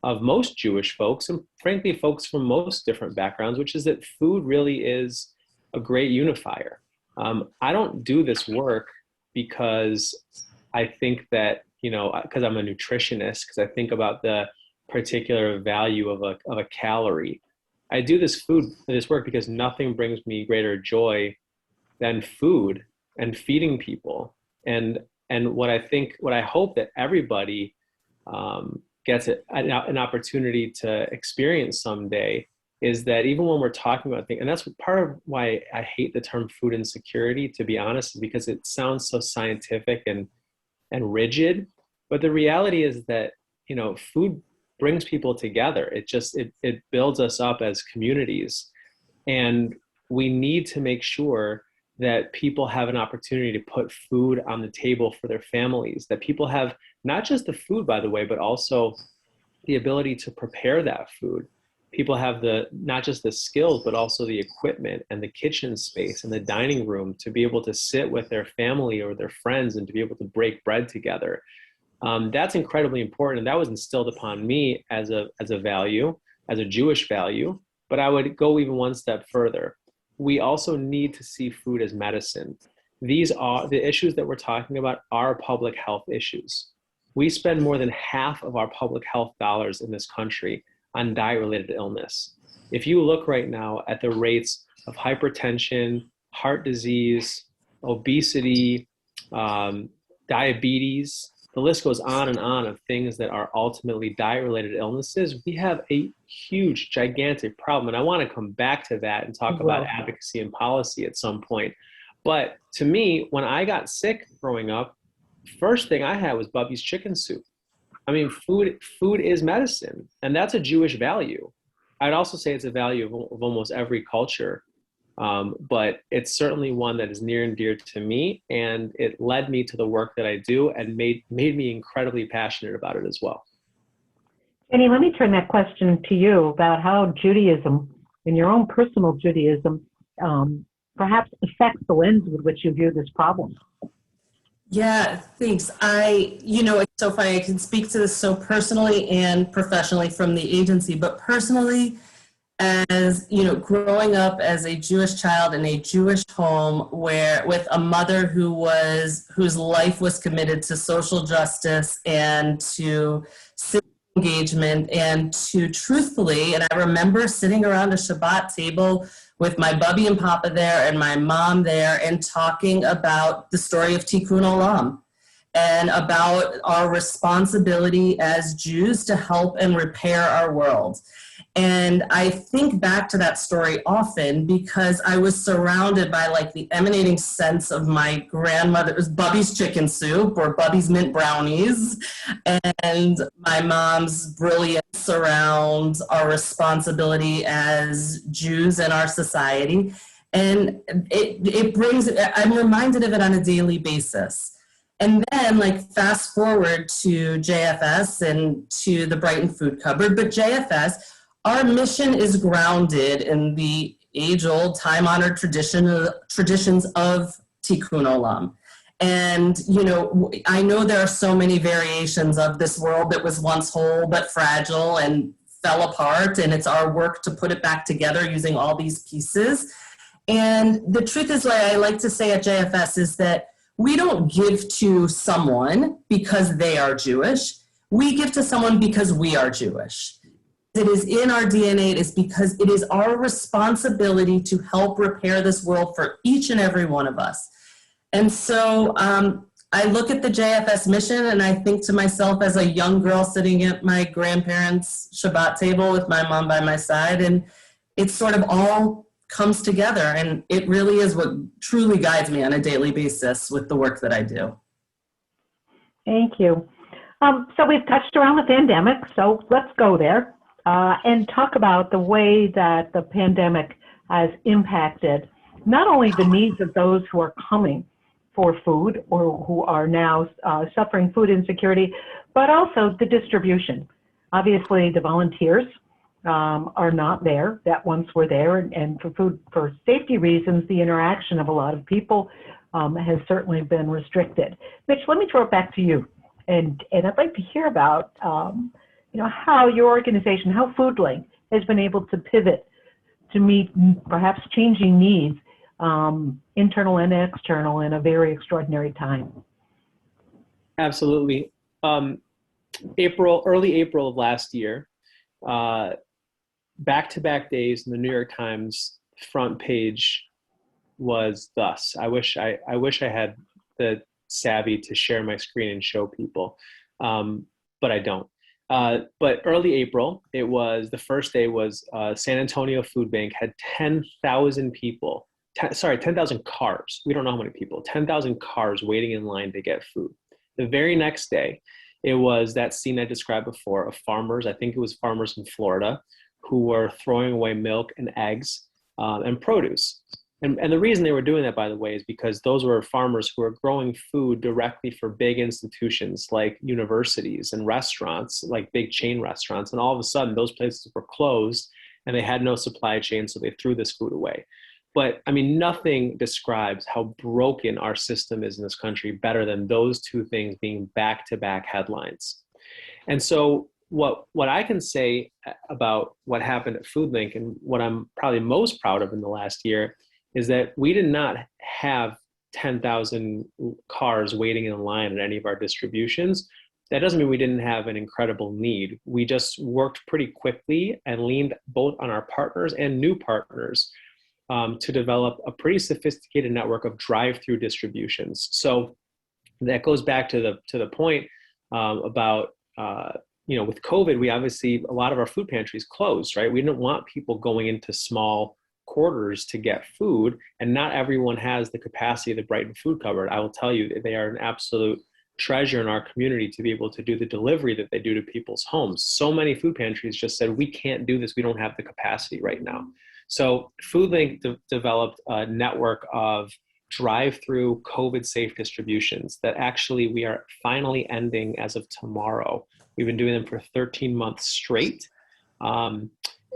Speaker 3: of most Jewish folks, and frankly, folks from most different backgrounds, which is that food really is a great unifier. I don't do this work because I think that, because I'm a nutritionist, because I think about the particular value of a calorie. I do this work because nothing brings me greater joy than food and feeding people. And what I hope that everybody gets an opportunity to experience someday is that even when we're talking about things, and that's part of why I hate the term food insecurity, to be honest, is because it sounds so scientific and rigid. But the reality is that, food brings people together. It builds us up as communities. And we need to make sure that people have an opportunity to put food on the table for their families, that people have not just the food, by the way, but also the ability to prepare that food. People have not just the skills, but also the equipment and the kitchen space and the dining room to be able to sit with their family or their friends and to be able to break bread together. That's incredibly important. And that was instilled upon me as a value, as a Jewish value, but I would go even one step further. We also need to see food as medicine. These are the issues that we're talking about are public health issues. We spend more than half of our public health dollars in this country on diet-related illness. If you look right now at the rates of hypertension, heart disease, obesity, diabetes, the list goes on and on of things that are ultimately diet-related illnesses. We have a huge, gigantic problem. And I want to come back to that and talk about advocacy and policy at some point. But to me, when I got sick growing up, first thing I had was Bubby's chicken soup. I mean, food is medicine, and that's a Jewish value. I'd also say it's a value of almost every culture, but it's certainly one that is near and dear to me, and it led me to the work that I do and made me incredibly passionate about it as well.
Speaker 2: Jennie, let me turn that question to you about how Judaism, in your own personal Judaism, perhaps affects the lens with which you view this problem.
Speaker 4: Yeah, thanks. It's so funny. I can speak to this so personally and professionally from the agency, but personally, as growing up as a Jewish child in a Jewish home with a mother whose life was committed to social justice and to civic engagement and to truthfully, and I remember sitting around a Shabbat table with my Bubby and Papa there and my mom there and talking about the story of Tikkun Olam and about our responsibility as Jews to help and repair our world. And I think back to that story often because I was surrounded by the emanating sense of my grandmother's Bubby's chicken soup or Bubby's mint brownies and my mom's brilliance around our responsibility as Jews in our society. And I'm reminded of it on a daily basis. And then fast forward to JFS and to the Brighton Food Cupboard, but JFS, our mission is grounded in the age-old, time-honored traditions of Tikkun Olam. And, I know there are so many variations of this world that was once whole but fragile and fell apart, and it's our work to put it back together using all these pieces. And the truth is, what I like to say at JFS is that we don't give to someone because they are Jewish. We give to someone because we are Jewish. It is in our DNA. It is because it is our responsibility to help repair this world for each and every one of us. And so I look at the JFS mission and I think to myself as a young girl sitting at my grandparents' Shabbat table with my mom by my side, and it sort of all comes together, and it really is what truly guides me on a daily basis with the work that I do.
Speaker 2: Thank you. So we've touched around the pandemic, so let's go there and talk about the way that the pandemic has impacted not only the needs of those who are coming for food or who are now suffering food insecurity, but also the distribution. Obviously, the volunteers are not there that once were there, and for safety reasons, the interaction of a lot of people has certainly been restricted. Mitch, let me throw it back to you, and I'd like to hear about how your organization, how Foodlink has been able to pivot to meet perhaps changing needs, internal and external, in a very extraordinary time.
Speaker 3: Absolutely. Early April of last year, back-to-back days in the New York Times front page was thus. I wish I had the savvy to share my screen and show people, but I don't. But early April, the first day was San Antonio Food Bank had 10,000 people, 10,000 cars. We don't know how many people, 10,000 cars waiting in line to get food. The very next day, it was that scene I described before of farmers, I think it was farmers in Florida, who were throwing away milk and eggs and produce. And the reason they were doing that, by the way, is because those were farmers who were growing food directly for big institutions like universities and restaurants, like big chain restaurants. And all of a sudden, those places were closed and they had no supply chain, so they threw this food away. But I mean, nothing describes how broken our system is in this country better than those two things being back-to-back headlines. And so what I can say about what happened at Foodlink, and what I'm probably most proud of in the last year, is that we did not have 10,000 cars waiting in line at any of our distributions. That doesn't mean we didn't have an incredible need. We just worked pretty quickly and leaned both on our partners and new partners to develop a pretty sophisticated network of drive-through distributions. So that goes back to the point about with COVID, we obviously, a lot of our food pantries closed, right? We didn't want people going into small quarters to get food, and not everyone has the capacity of the Brighton food cupboard. I will tell you, they are an absolute treasure in our community to be able to do the delivery that they do to people's homes. So many food pantries just said, we can't do this. We don't have the capacity right now. So Foodlink developed a network of drive-through COVID-safe distributions that actually we are finally ending as of tomorrow. We've been doing them for 13 months straight.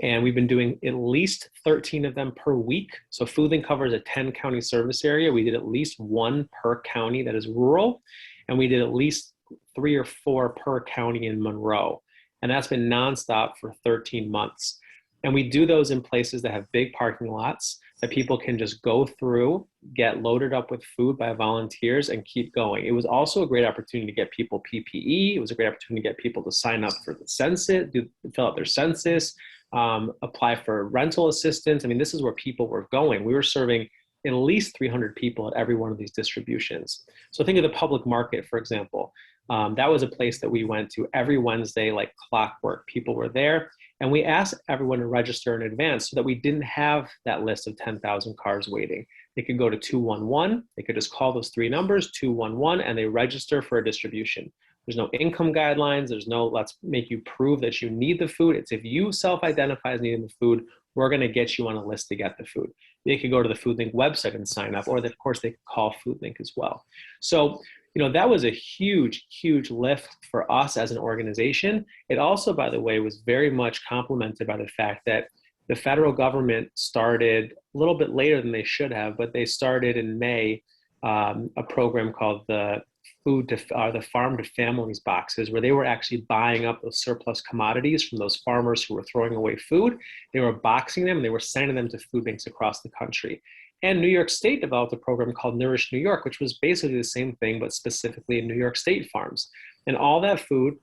Speaker 3: And we've been doing at least 13 of them per week. So Foodlink covers a 10-county service area. We did at least one per county that is rural, and we did at least 3 or 4 per county in Monroe. And that's been nonstop for 13 months. And we do those in places that have big parking lots that people can just go through, get loaded up with food by volunteers, and keep going. It was also a great opportunity to get people PPE. It was a great opportunity to get people to sign up for the census, fill out their census, apply for rental assistance. I mean, this is where people were going. We were serving at least 300 people at every one of these distributions. So think of the public market, for example. That was a place that we went to every Wednesday, like clockwork. People were there, and we asked everyone to register in advance so that we didn't have that list of 10,000 cars waiting. They could go to 211. They could just call those 3 numbers, 211, and they register for a distribution. There's no income guidelines. There's no, let's make you prove that you need the food. It's if you self-identify as needing the food, we're going to get you on a list to get the food. They could go to the Foodlink website and sign up, or of course they could call Foodlink as well. So, that was a huge, huge lift for us as an organization. It also, by the way, was very much complemented by the fact that the federal government started a little bit later than they should have, but they started in May, a program called the the farm to families boxes, where they were actually buying up those surplus commodities from those farmers who were throwing away food. They were boxing them and they were sending them to food banks across the country. And New York State developed a program called Nourish New York, which was basically the same thing, but specifically in New York State farms. And all that food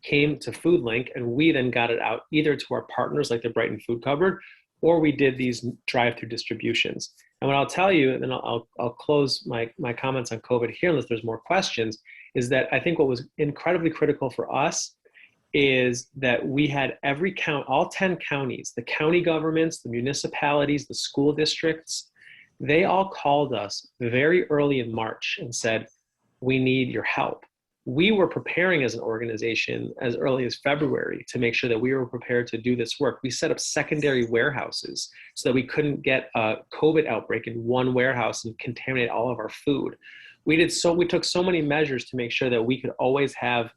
Speaker 3: came to Foodlink, and we then got it out either to our partners like the Brighton Food Cupboard, or we did these drive-through distributions. And what I'll tell you, and then I'll close my comments on COVID here unless there's more questions, is that I think what was incredibly critical for us is that we had all 10 counties, the county governments, the municipalities, the school districts, they all called us very early in March and said, we need your help. We were preparing as an organization as early as February to make sure that we were prepared to do this work. We set up secondary warehouses so that we couldn't get a COVID outbreak in one warehouse and contaminate all of our food. We took so many measures to make sure that we could always have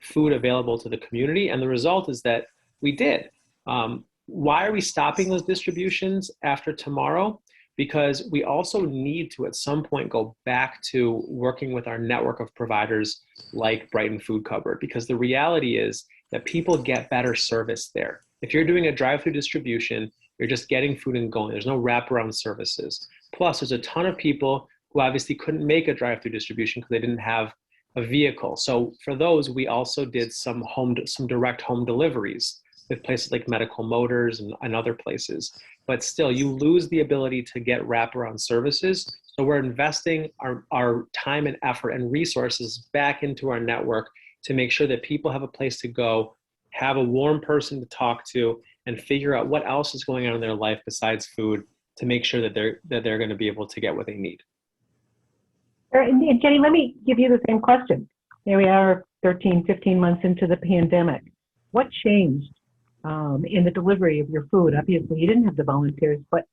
Speaker 3: food available to the community. And the result is that we did. Why are we stopping those distributions after tomorrow? Because we also need to, at some point, go back to working with our network of providers like Brighton Food Cupboard, because the reality is that people get better service there. If you're doing a drive-through distribution, you're just getting food and going. There's no wraparound services. Plus, there's a ton of people who obviously couldn't make a drive-through distribution because they didn't have a vehicle. So for those, we also did some direct home deliveries with places like Medical Motors and other places. But still, you lose the ability to get wraparound services. So we're investing our time and effort and resources back into our network to make sure that people have a place to go, have a warm person to talk to, and figure out what else is going on in their life besides food to make sure that they're going to be able to get what they need.
Speaker 2: And Jennie, let me give you the same question. Here we are 13, 15 months into the pandemic. What changed in the delivery of your food? Obviously, you didn't have the volunteers, but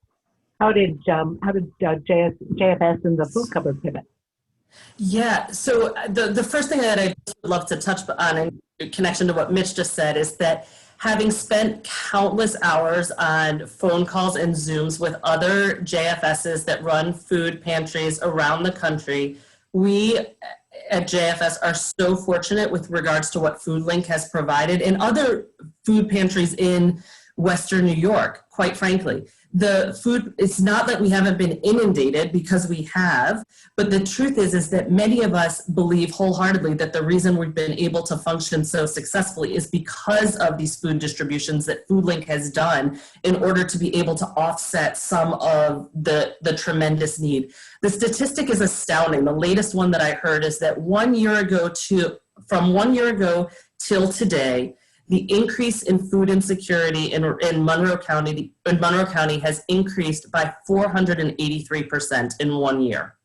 Speaker 2: how did JFS and the Food Cupboard pivot?
Speaker 4: Yeah, so the first thing that I'd love to touch on in connection to what Mitch just said is that having spent countless hours on phone calls and Zooms with other JFSs that run food pantries around the country, we at JFS are so fortunate with regards to what Foodlink has provided and other food pantries in Western New York, quite frankly. The food, it's not that we haven't been inundated, because we have, but the truth is that many of us believe wholeheartedly that the reason we've been able to function so successfully is because of these food distributions that Foodlink has done in order to be able to offset some of the tremendous need. The statistic is astounding. The latest one that I heard is that from 1 year ago till today, the increase in food insecurity in Monroe County has increased by 483% in 1 year.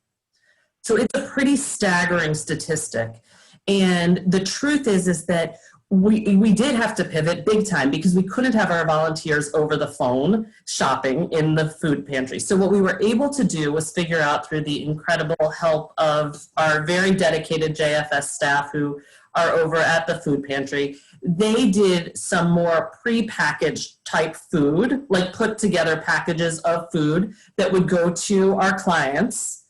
Speaker 4: So it's a pretty staggering statistic. And the truth is that we did have to pivot big time because we couldn't have our volunteers over the phone shopping in the food pantry. So what we were able to do was figure out, through the incredible help of our very dedicated JFS staff who are over at the food pantry, they did some more pre-packaged type food, like put together packages of food that would go to our clients.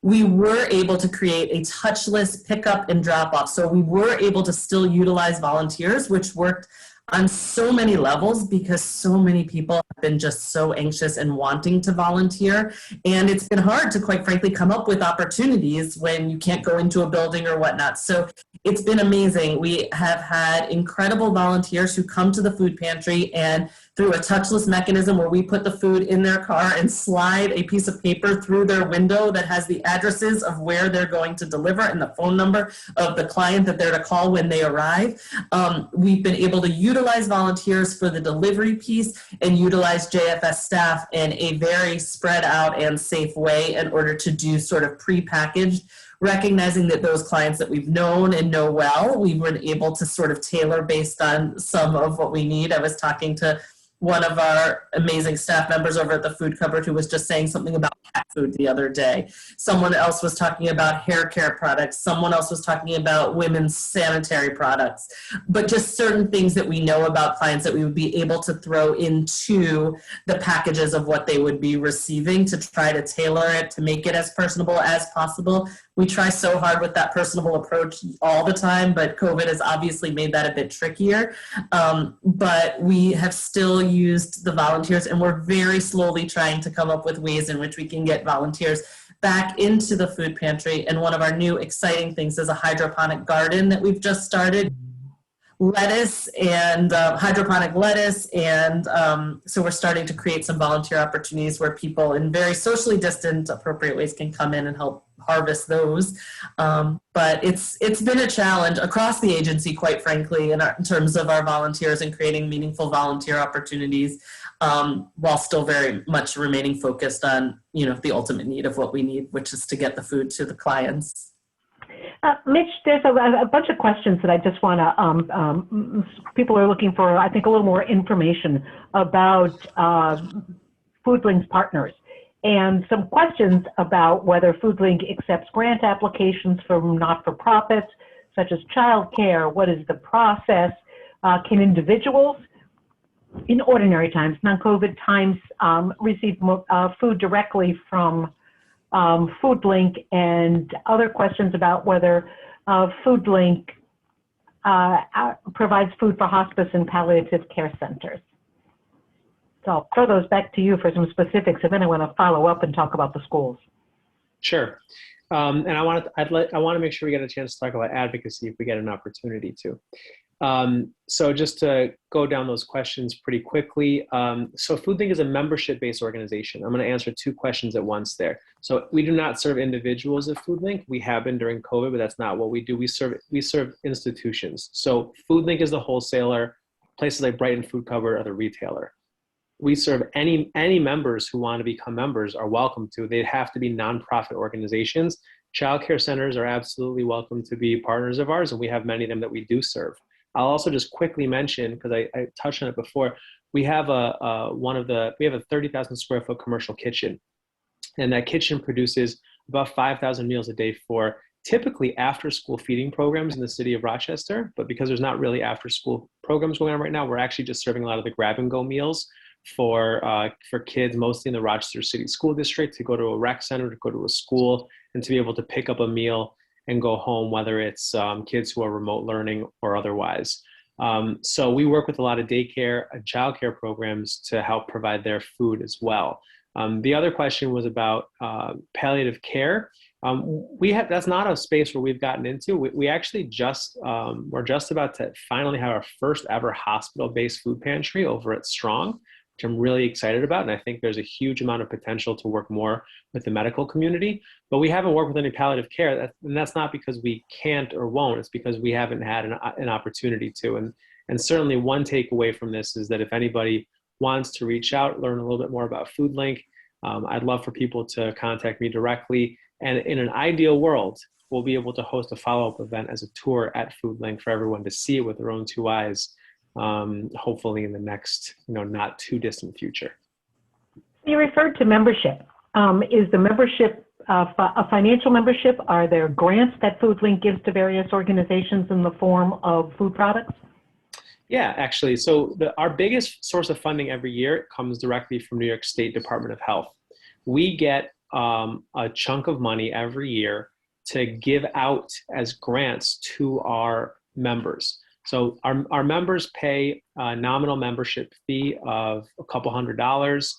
Speaker 4: We were able to create a touchless pickup and drop off. So we were able to still utilize volunteers, which worked on so many levels because so many people have been just so anxious and wanting to volunteer. And it's been hard to, quite frankly, come up with opportunities when you can't go into a building or whatnot. So it's been amazing. We have had incredible volunteers who come to the food pantry, and through a touchless mechanism where we put the food in their car and slide a piece of paper through their window that has the addresses of where they're going to deliver and the phone number of the client that they're to call when they arrive. We've been able to utilize volunteers for the delivery piece and utilize JFS staff in a very spread out and safe way in order to do sort of pre-packaged, recognizing that those clients that we've known and know well, we've been able to sort of tailor based on some of what we need. I was talking to one of our amazing staff members over at the Food Cupboard who was just saying something about cat food the other day. Someone else was talking about hair care products. Someone else was talking about women's sanitary products. But just certain things that we know about clients that we would be able to throw into the packages of what they would be receiving to try to tailor it, to make it as personable as possible, We try so hard with that personable approach all the time, but COVID has obviously made that a bit trickier. But we have still used the volunteers, and we're very slowly trying to come up with ways in which we can get volunteers back into the food pantry. And one of our new exciting things is a hydroponic garden that we've just started. Lettuce and hydroponic lettuce, and so we're starting to create some volunteer opportunities where people in very socially distant, appropriate ways can come in and help harvest those. But it's been a challenge across the agency, quite frankly, in terms of our volunteers and creating meaningful volunteer opportunities, while still very much remaining focused on, you know, the ultimate need of what we need, which is to get the food to the clients.
Speaker 2: Mitch, there's a bunch of questions that I just want to, people are looking for, I think, a little more information about Foodlink's partners, and some questions about whether Foodlink accepts grant applications from not-for-profits, such as childcare. What is the process? Can individuals in ordinary times, non-COVID times, receive food directly from Foodlink, and other questions about whether Foodlink provides food for hospice and palliative care centers. So I'll throw those back to you for some specifics, and then I want to follow up and talk about the schools.
Speaker 3: Sure. And I want to make sure we get a chance to talk about advocacy if we get an opportunity to. So just to go down those questions pretty quickly. So Foodlink is a membership-based organization. I'm going to answer two questions at once there. So we do not serve individuals at Foodlink. We have been during COVID, but that's not what we do. We serve institutions. So Foodlink is the wholesaler. Places like Brighton Food Cupboard are the retailer. We serve any members who want to become members are welcome to. They have to be nonprofit organizations. Childcare centers are absolutely welcome to be partners of ours, and we have many of them that we do serve. I'll also just quickly mention, because I touched on it before, we have a 30,000 square foot commercial kitchen, and that kitchen produces about 5,000 meals a day for typically after school feeding programs in the city of Rochester. But because there's not really after school programs going on right now, we're actually just serving a lot of the grab and go meals for kids, mostly in the Rochester City School District, to go to a rec center, to go to a school, and to be able to pick up a meal and go home, whether it's kids who are remote learning or otherwise. So we work with a lot of daycare and childcare programs to help provide their food as well. The other question was about palliative care. That's not a space where we've gotten into. We actually we're just about to finally have our first ever hospital-based food pantry over at Strong, which I'm really excited about. And I think there's a huge amount of potential to work more with the medical community. But we haven't worked with any palliative care. And that's not because we can't or won't. It's because we haven't had an opportunity to. And certainly one takeaway from this is that if anybody wants to reach out, learn a little bit more about Foodlink, I'd love for people to contact me directly. And in an ideal world, we'll be able to host a follow-up event as a tour at Foodlink for everyone to see it with their own two eyes. Hopefully in the next, not too distant future.
Speaker 2: You referred to membership. Is the membership a financial membership? Are there grants that Foodlink gives to various organizations in the form of food products?
Speaker 3: Yeah, actually. So our biggest source of funding every year comes directly from New York State Department of Health. We get a chunk of money every year to give out as grants to our members. So our members pay a nominal membership fee of a couple $100.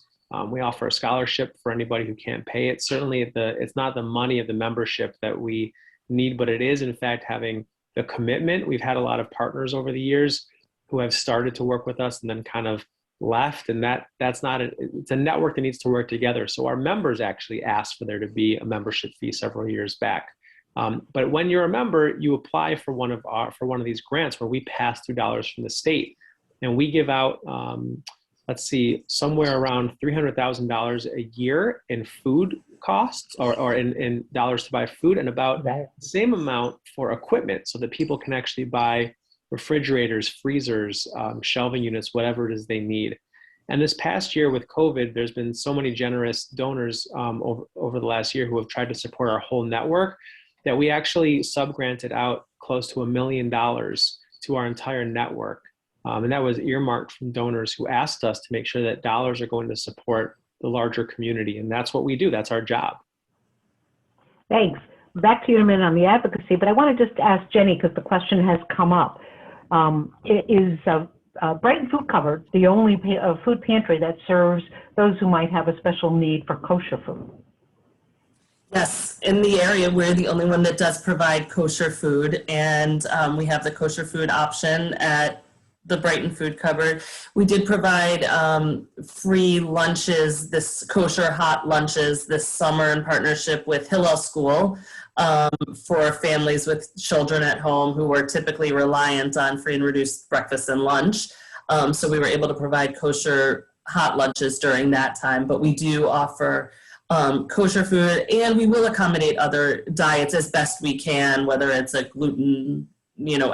Speaker 3: We offer a scholarship for anybody who can't pay it. Certainly it's not the money of the membership that we need, but it is in fact having the commitment. We've had a lot of partners over the years who have started to work with us and then kind of left, and it's a network that needs to work together. So our members actually asked for there to be a membership fee several years back. But when you're a member, you apply for one of these grants where we pass through dollars from the state, and we give out, somewhere around $300,000 a year in food costs or in dollars to buy food, and about the same amount for equipment so that people can actually buy refrigerators, freezers, shelving units, whatever it is they need. And this past year with COVID, there's been so many generous donors over the last year who have tried to support our whole network that we actually subgranted out close to $1 million to our entire network. And that was earmarked from donors who asked us to make sure that dollars are going to support the larger community. And that's what we do. That's our job.
Speaker 2: Thanks. back to you in a minute on the advocacy, but I want to just ask Jennie, because the question has come up. Is Brighton Food Cupboard the only food pantry that serves those who might have a special need for kosher food?
Speaker 4: Yes, in the area, we're the only one that does provide kosher food, and we have the kosher food option at the Brighton Food Cupboard. We did provide free lunches, this kosher hot lunches this summer in partnership with Hillel School for families with children at home who were typically reliant on free and reduced breakfast and lunch. So we were able to provide kosher hot lunches during that time, but we do offer kosher food, and we will accommodate other diets as best we can, whether it's a gluten,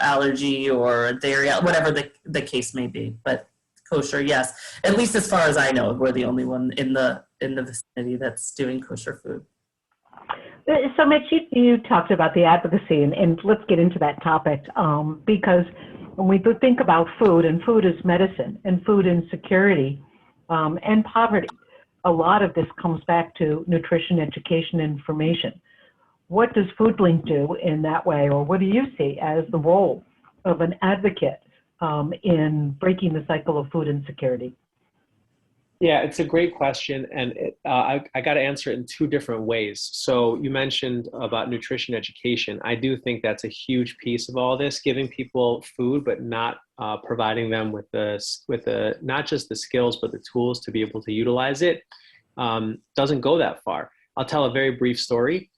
Speaker 4: allergy or a dairy, whatever the case may be. But kosher, yes. At least as far as I know, we're the only one in the vicinity that's doing kosher food.
Speaker 2: So Mitch, you talked about the advocacy, and let's get into that topic, because when we think about food, and food is medicine, and food insecurity and poverty, a lot of this comes back to nutrition, education, information. What does Foodlink do in that way, or what do you see as the role of an advocate in breaking the cycle of food insecurity?
Speaker 3: Yeah, it's a great question, and I got to answer it in two different ways. So you mentioned about nutrition education. I do think that's a huge piece of all this, giving people food, but not providing them with not just the skills, but the tools to be able to utilize it. Doesn't go that far. I'll tell a very brief story.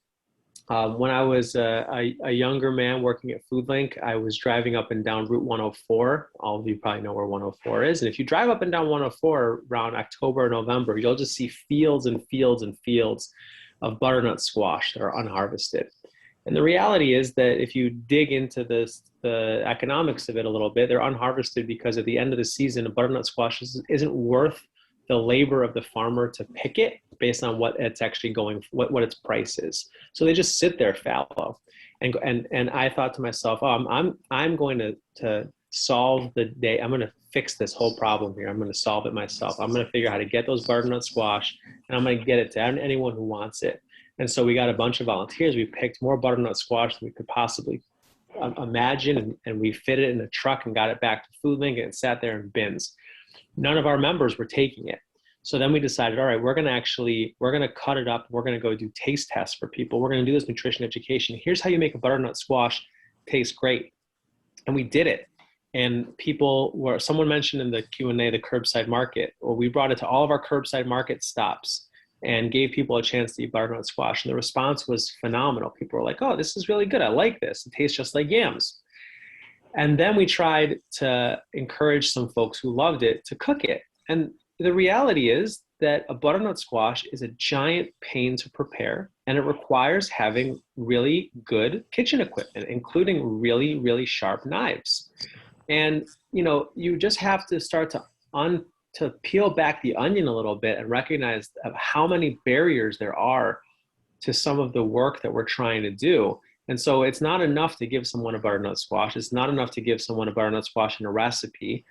Speaker 3: When I was a younger man working at Foodlink, I was driving up and down Route 104. All of you probably know where 104 is. And if you drive up and down 104 around October or November, you'll just see fields and fields and fields of butternut squash that are unharvested. And the reality is that if you dig into the economics of it a little bit, they're unharvested because at the end of the season, a butternut squash isn't worth the labor of the farmer to pick it based on what it's actually going, what its price is. So they just sit there fallow. And I thought to myself, oh, I'm going to solve the day. I'm going to fix this whole problem here. I'm going to solve it myself. I'm going to figure out how to get those butternut squash, and I'm going to get it to anyone who wants it. And so we got a bunch of volunteers. We picked more butternut squash than we could possibly imagine, and we fit it in a truck and got it back to Foodlink, and it sat there in bins. None of our members were taking it. So then we decided, all right, we're going to cut it up. We're going to go do taste tests for people. We're going to do this nutrition education. Here's how you make a butternut squash taste great. And we did it. And someone mentioned in the Q&A, the curbside market. Well, we brought it to all of our curbside market stops and gave people a chance to eat butternut squash. And the response was phenomenal. People were like, oh, this is really good. I like this. It tastes just like yams. And then we tried to encourage some folks who loved it to cook it. And the reality is that a butternut squash is a giant pain to prepare, and it requires having really good kitchen equipment, including really, really sharp knives. And, you just have to start to peel back the onion a little bit and recognize how many barriers there are to some of the work that we're trying to do. And so it's not enough to give someone a butternut squash. It's not enough to give someone a butternut squash in a recipe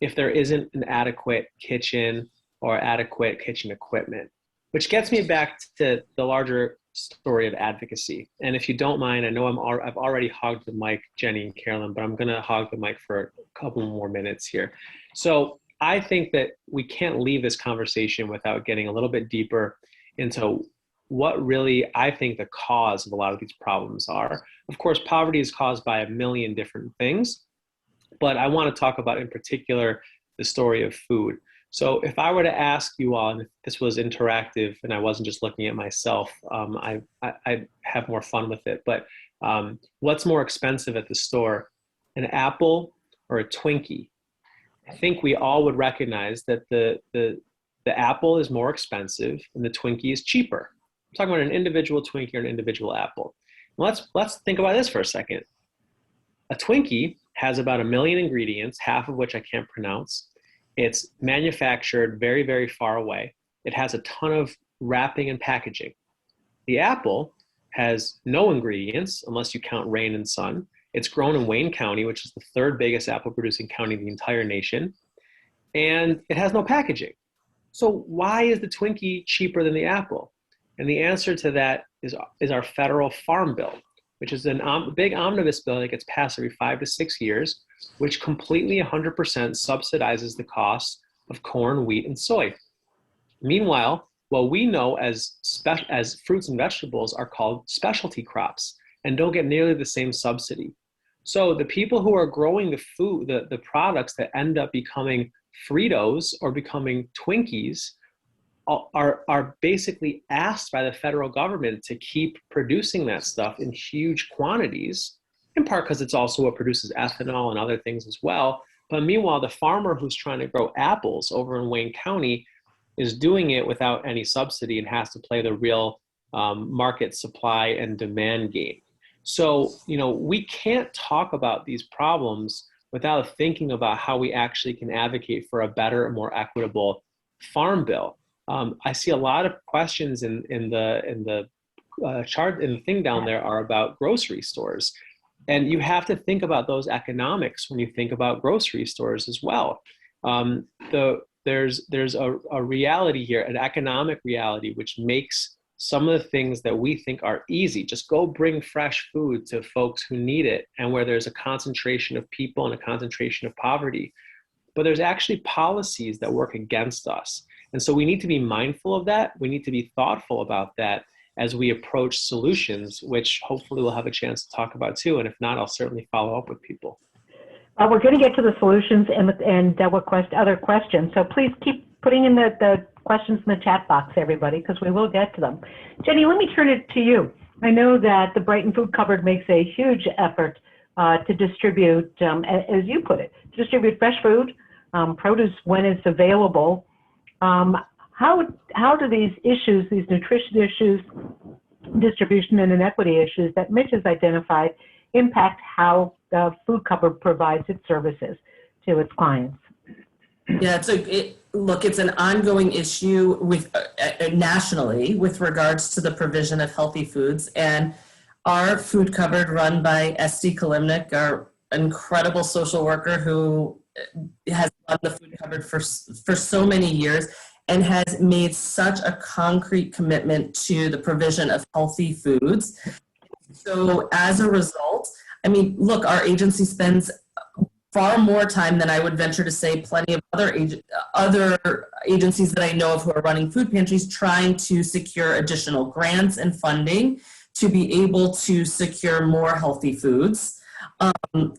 Speaker 3: if there isn't an adequate kitchen or adequate kitchen equipment, which gets me back to the larger story of advocacy. And if you don't mind, I know I've already hogged the mic, Jennie and Carolyn, but I'm going to hog the mic for a couple more minutes here. So I think that we can't leave this conversation without getting a little bit deeper into what really I think the cause of a lot of these problems are. Of course, poverty is caused by a million different things, but I want to talk about in particular the story of food. So if I were to ask you all, and if this was interactive and I wasn't just looking at myself, I'd have more fun with it. But what's more expensive at the store, an apple or a Twinkie? I think we all would recognize that the apple is more expensive and the Twinkie is cheaper. I'm talking about an individual Twinkie or an individual apple. Let's think about this for a second. A Twinkie has about 1 million ingredients, half of which I can't pronounce. It's manufactured very, very far away. It has a ton of wrapping and packaging. The apple has no ingredients unless you count rain and sun. It's grown in Wayne County, which is the 3rd biggest apple producing county in the entire nation. And it has no packaging. So why is the Twinkie cheaper than the apple? And the answer to that is our federal farm bill, which is a big omnibus bill that gets passed every 5 to 6 years, which completely 100% subsidizes the cost of corn, wheat, and soy. Meanwhile, what we know as fruits and vegetables are called specialty crops and don't get nearly the same subsidy. So the people who are growing the food, the products that end up becoming Fritos or becoming Twinkies are basically asked by the federal government to keep producing that stuff in huge quantities, in part because it's also what produces ethanol and other things as well. But meanwhile, the farmer who's trying to grow apples over in Wayne County is doing it without any subsidy and has to play the real market supply and demand game. So, we can't talk about these problems without thinking about how we actually can advocate for a better and more equitable farm bill. I see a lot of questions in the chart, in the thing down there, are about grocery stores. And you have to think about those economics when you think about grocery stores as well. There's a reality here, an economic reality, which makes some of the things that we think are easy, just go bring fresh food to folks who need it, and where there's a concentration of people and a concentration of poverty. But there's actually policies that work against us. And so we need to be mindful of that. We need to be thoughtful about that as we approach solutions, which hopefully we'll have a chance to talk about too. And if not, I'll certainly follow up with people.
Speaker 2: We're going to get to the solutions and other questions. So please keep putting in the questions in the chat box, everybody, because we will get to them. Jennie, let me turn it to you. I know that the Brighton Food Cupboard makes a huge effort to distribute, as you put it, distribute fresh food, produce when it's available. How do these issues, these nutrition issues, distribution and inequity issues that Mitch has identified impact how the Food Cupboard provides its services to its clients?
Speaker 4: Yeah, look, it's an ongoing issue with nationally with regards to the provision of healthy foods. And our Food Cupboard, run by Esty Kalimnik, our incredible social worker who has run the Food Cupboard for so many years and has made such a concrete commitment to the provision of healthy foods. So as a result, I mean, look, our agency spends far more time than I would venture to say plenty of other agencies that I know of who are running food pantries trying to secure additional grants and funding to be able to secure more healthy foods.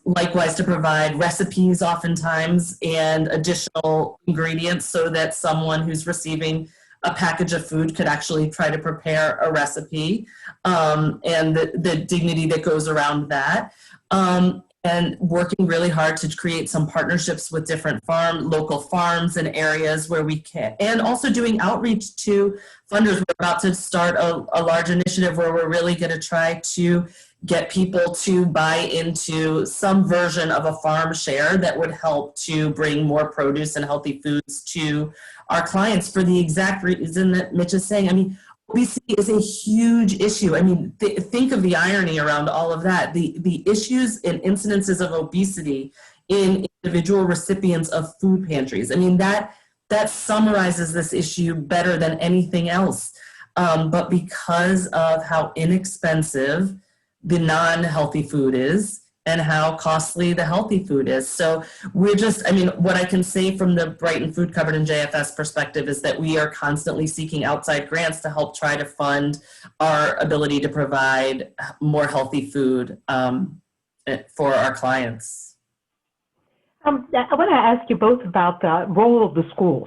Speaker 4: Likewise, to provide recipes oftentimes and additional ingredients so that someone who's receiving a package of food could actually try to prepare a recipe, and the dignity that goes around that. And working really hard to create some partnerships with different local farms and areas where we can, and also doing outreach to funders. We're about to start a large initiative where we're really going to try to get people to buy into some version of a farm share that would help to bring more produce and healthy foods to our clients for the exact reason that Mitch is saying. I mean, obesity is a huge issue. I mean, think of the irony around all of that. The issues and incidences of obesity in individual recipients of food pantries. I mean, that summarizes this issue better than anything else. But because of how inexpensive the non-healthy food is and how costly the healthy food is. So we're just, I mean, what I can say from the Brighton Food Cupboard and JFS perspective is that we are constantly seeking outside grants to help try to fund our ability to provide more healthy food for our clients.
Speaker 2: I want to ask you both about the role of the schools.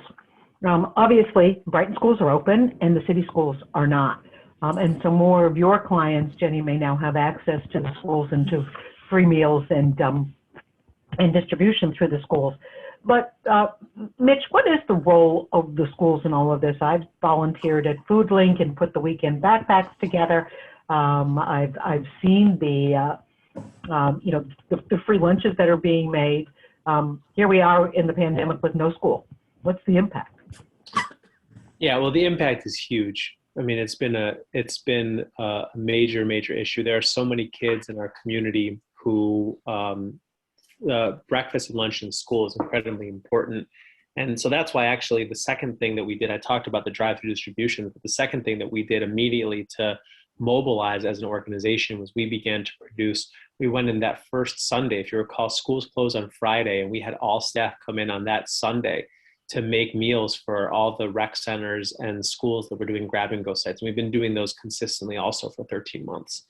Speaker 2: Obviously, Brighton schools are open and the city schools are not. And so more of your clients, Jennie, may now have access to the schools and to free meals and distribution through the schools. But Mitch, what is the role of the schools in all of this? I've volunteered at Foodlink and put the weekend backpacks together. I've seen the free lunches that are being made. Here we are in the pandemic with no school. What's the impact?
Speaker 3: Yeah, well, the impact is huge. I mean, it's been a major issue. There are so many kids in our community who breakfast and lunch in school is incredibly important. And so that's why actually the second thing that we did, I talked about the drive-through distribution, but the second thing that we did immediately to mobilize as an organization was we began to produce. We went in that first Sunday, if you recall, schools closed on Friday, and we had all staff come in on that Sunday to make meals for all the rec centers and schools that were doing grab and go sites. And we've been doing those consistently also for 13 months.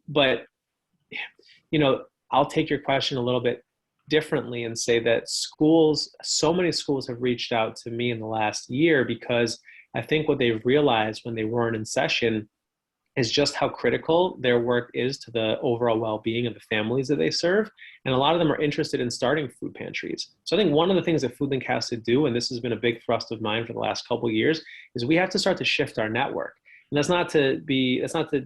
Speaker 3: But, you know, I'll take your question a little bit differently and say that schools, so many schools have reached out to me in the last year, because I think what they've realized when they weren't in session is just how critical their work is to the overall well-being of the families that they serve. And a lot of them are interested in starting food pantries. So I think one of the things that Foodlink has to do, and this has been a big thrust of mine for the last couple of years, is we have to start to shift our network. And that's not to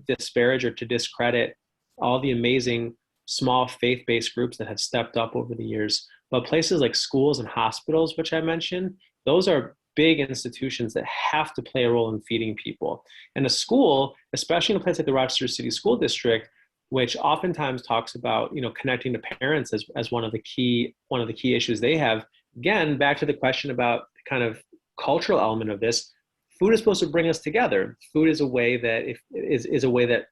Speaker 3: disparage or to discredit all the amazing small faith-based groups that have stepped up over the years. But places like schools and hospitals, which I mentioned, those are big institutions that have to play a role in feeding people. And a school, especially in a place like the Rochester City School District, which oftentimes talks about, you know, connecting to parents as one of the key issues they have. Again, back to the question about the kind of cultural element of this, food is supposed to bring us together. Food is a way that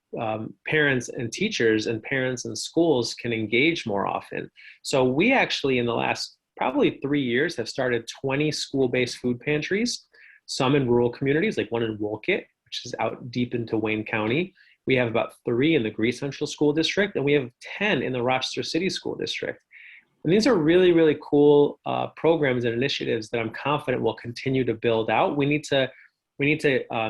Speaker 3: parents and teachers and parents and schools can engage more often. So we actually, in the last probably 3 years, have started 20 school-based food pantries, some in rural communities, like one in Wolcott, which is out deep into Wayne County. We have about 3 in the Greece Central School District, and we have 10 in the Rochester City School District. And these are really, really cool programs and initiatives that I'm confident will continue to build out. We need to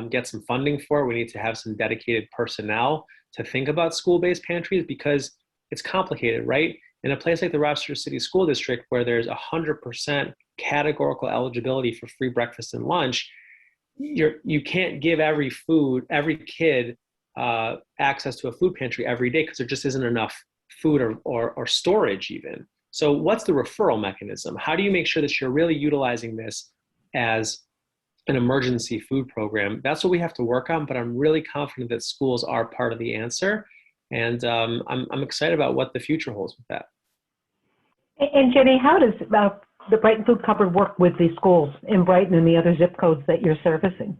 Speaker 3: get some funding for it. We need to have some dedicated personnel to think about school-based pantries, because it's complicated, right? In a place like the Rochester City School District, where there's 100% categorical eligibility for free breakfast and lunch, you can't give every kid access to a food pantry every day, because there just isn't enough food or storage even. So what's the referral mechanism? How do you make sure that you're really utilizing this as an emergency food program? That's what we have to work on, but I'm really confident that schools are part of the answer. And I'm excited about what the future holds with that.
Speaker 2: And Jennie, how does the Brighton Food Cupboard work with the schools in Brighton and the other zip codes that you're servicing?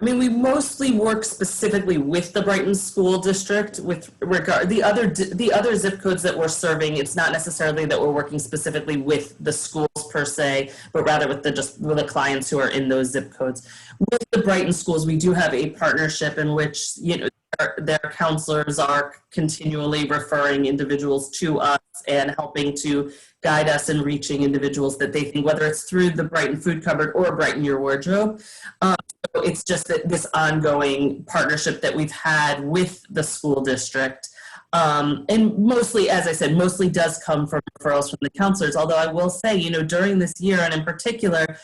Speaker 4: I mean, we mostly work specifically with the Brighton School District with regard the other zip codes that we're serving. It's not necessarily that we're working specifically with the schools per se, but rather with the clients who are in those zip codes. With the Brighton schools, we do have a partnership in which, you know, their counselors are continually referring individuals to us and helping to guide us in reaching individuals that they think, whether it's through the Brighton Food Cupboard or Brighten Your Wardrobe. So it's just that this ongoing partnership that we've had with the school district. And mostly, as I said, mostly does come from referrals from the counselors. Although I will say, you know, during this year and in particular,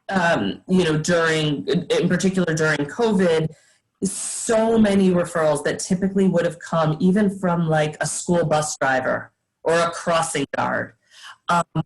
Speaker 4: during COVID, so many referrals that typically would have come even from like a school bus driver or a crossing guard.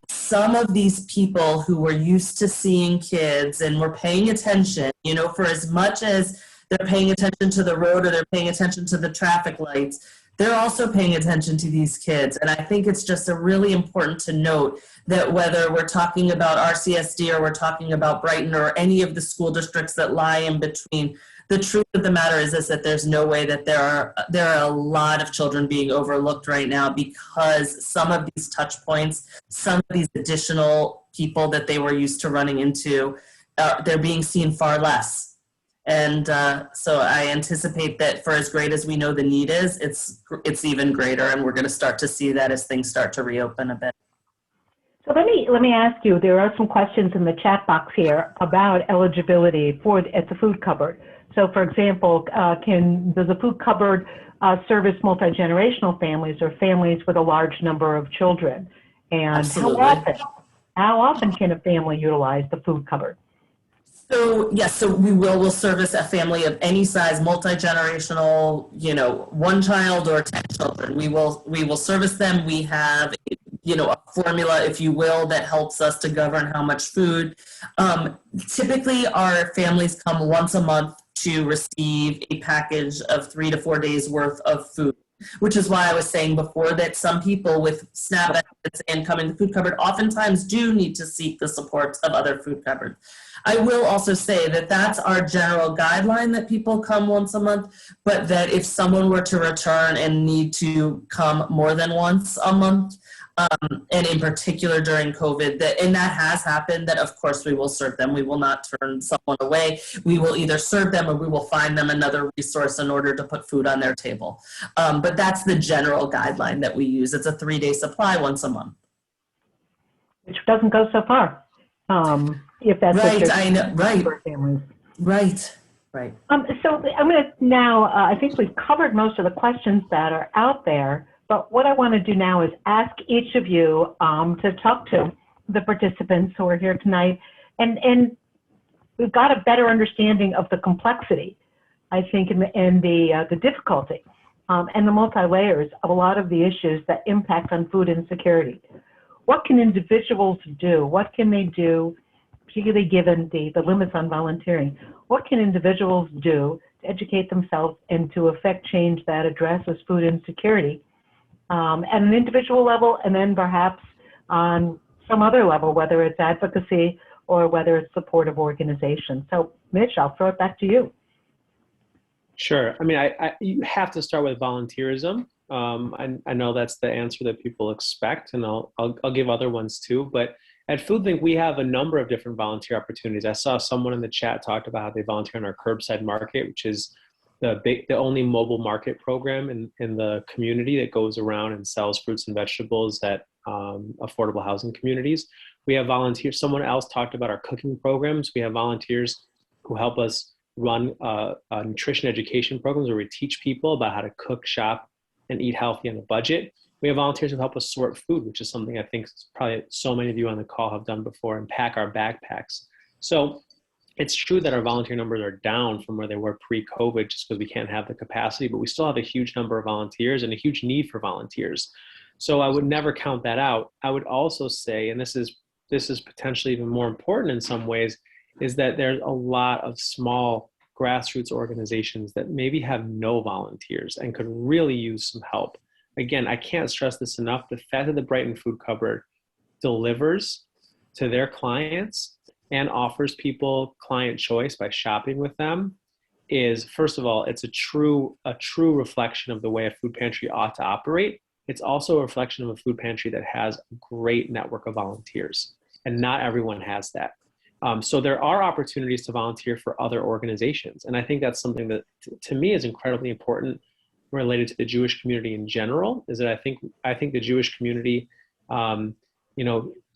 Speaker 4: Some of these people who were used to seeing kids and were paying attention, you know, for as much as they're paying attention to the road or they're paying attention to the traffic lights, they're also paying attention to these kids. And I think it's just really important to note that whether we're talking about RCSD or we're talking about Brighton or any of the school districts that lie in between, the truth of the matter is that there's no way that there are a lot of children being overlooked right now, because some of these touch points, some of these additional people that they were used to running into, they're being seen far less. And so I anticipate that for as great as we know the need is, it's even greater, and we're going to start to see that as things start to reopen a bit.
Speaker 2: So let me ask you, there are some questions in the chat box here about eligibility at the food cupboard. So for example, does the food cupboard service multi-generational families or families with a large number of children? And
Speaker 4: Absolutely.
Speaker 2: how often can a family utilize the food cupboard?
Speaker 4: So yes, so we'll service a family of any size, multi-generational, you know, 1 child or 10 children. We will service them. We have, you know, a formula, if you will, that helps us to govern how much food. Typically, our families come once a month to receive a package of 3 to 4 days worth of food. Which is why I was saying before that some people with SNAP benefits and come in the food cupboard oftentimes do need to seek the support of other food cupboards. I will also say that that's our general guideline, that people come once a month, but that if someone were to return and need to come more than once a month, and in particular during COVID, and that has happened, that of course we will serve them. We will not turn someone away. We will either serve them or we will find them another resource in order to put food on their table. But that's the general guideline that we use. It's a 3-day supply once a month.
Speaker 2: Which doesn't go so far. If that's
Speaker 4: right,
Speaker 2: what you're
Speaker 4: I know, right,
Speaker 2: for families.
Speaker 4: Right, right.
Speaker 2: So I'm going to now, I think we've covered most of the questions that are out there. But what I want to do now is ask each of you to talk to the participants who are here tonight. And we've got a better understanding of the complexity, I think, and the difficulty and the multi-layers of a lot of the issues that impact on food insecurity. What can individuals do? What can they do, particularly given the limits on volunteering? What can individuals do to educate themselves and to affect change that addresses food insecurity? At an individual level, and then perhaps on some other level, whether it's advocacy or whether it's supportive organizations. So, Mitch, I'll throw it back to you.
Speaker 3: Sure. I mean, you have to start with volunteerism. I know that's the answer that people expect, and I'll give other ones too. But at Foodlink, we have a number of different volunteer opportunities. I saw someone in the chat talked about how they volunteer on our curbside market, which is the only mobile market program in the community that goes around and sells fruits and vegetables at affordable housing communities. We have volunteers. Someone else talked about our cooking programs. We have volunteers who help us run nutrition education programs where we teach people about how to cook, shop, and eat healthy on a budget. We have volunteers who help us sort food, which is something I think probably so many of you on the call have done before, and pack our backpacks. So it's true that our volunteer numbers are down from where they were pre-COVID just because we can't have the capacity, but we still have a huge number of volunteers and a huge need for volunteers. So I would never count that out. I would also say, and this is potentially even more important in some ways, is that there's a lot of small grassroots organizations that maybe have no volunteers and could really use some help. Again, I can't stress this enough. The fact that the Brighton Food Cupboard delivers to their clients and offers people client choice by shopping with them is, first of all, it's a true reflection of the way a food pantry ought to operate. It's also a reflection of a food pantry that has a great network of volunteers, and not everyone has that. So there are opportunities to volunteer for other organizations, and I think that's something that to me is incredibly important related to the Jewish community in general. Is that I think the Jewish community,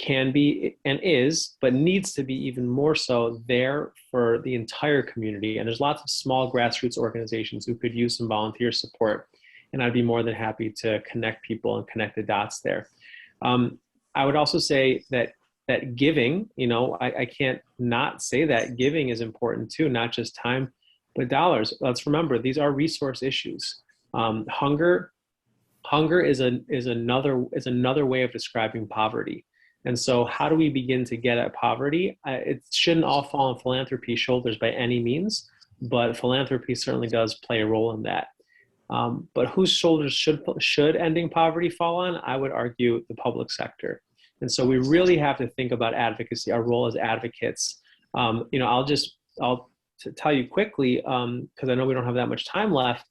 Speaker 3: can be and is, but needs to be even more so there for the entire community. And there's lots of small grassroots organizations who could use some volunteer support, and I'd be more than happy to connect people and connect the dots there. I would also say that giving, I can't not say that giving is important too, not just time, but dollars. Let's remember, these are resource issues. Hunger is another way of describing poverty. And so how do we begin to get at poverty? It shouldn't all fall on philanthropy's shoulders by any means, but philanthropy certainly does play a role in that. But whose shoulders should ending poverty fall on? I would argue the public sector. And so we really have to think about advocacy, our role as advocates. I'll tell you quickly, because I know we don't have that much time left.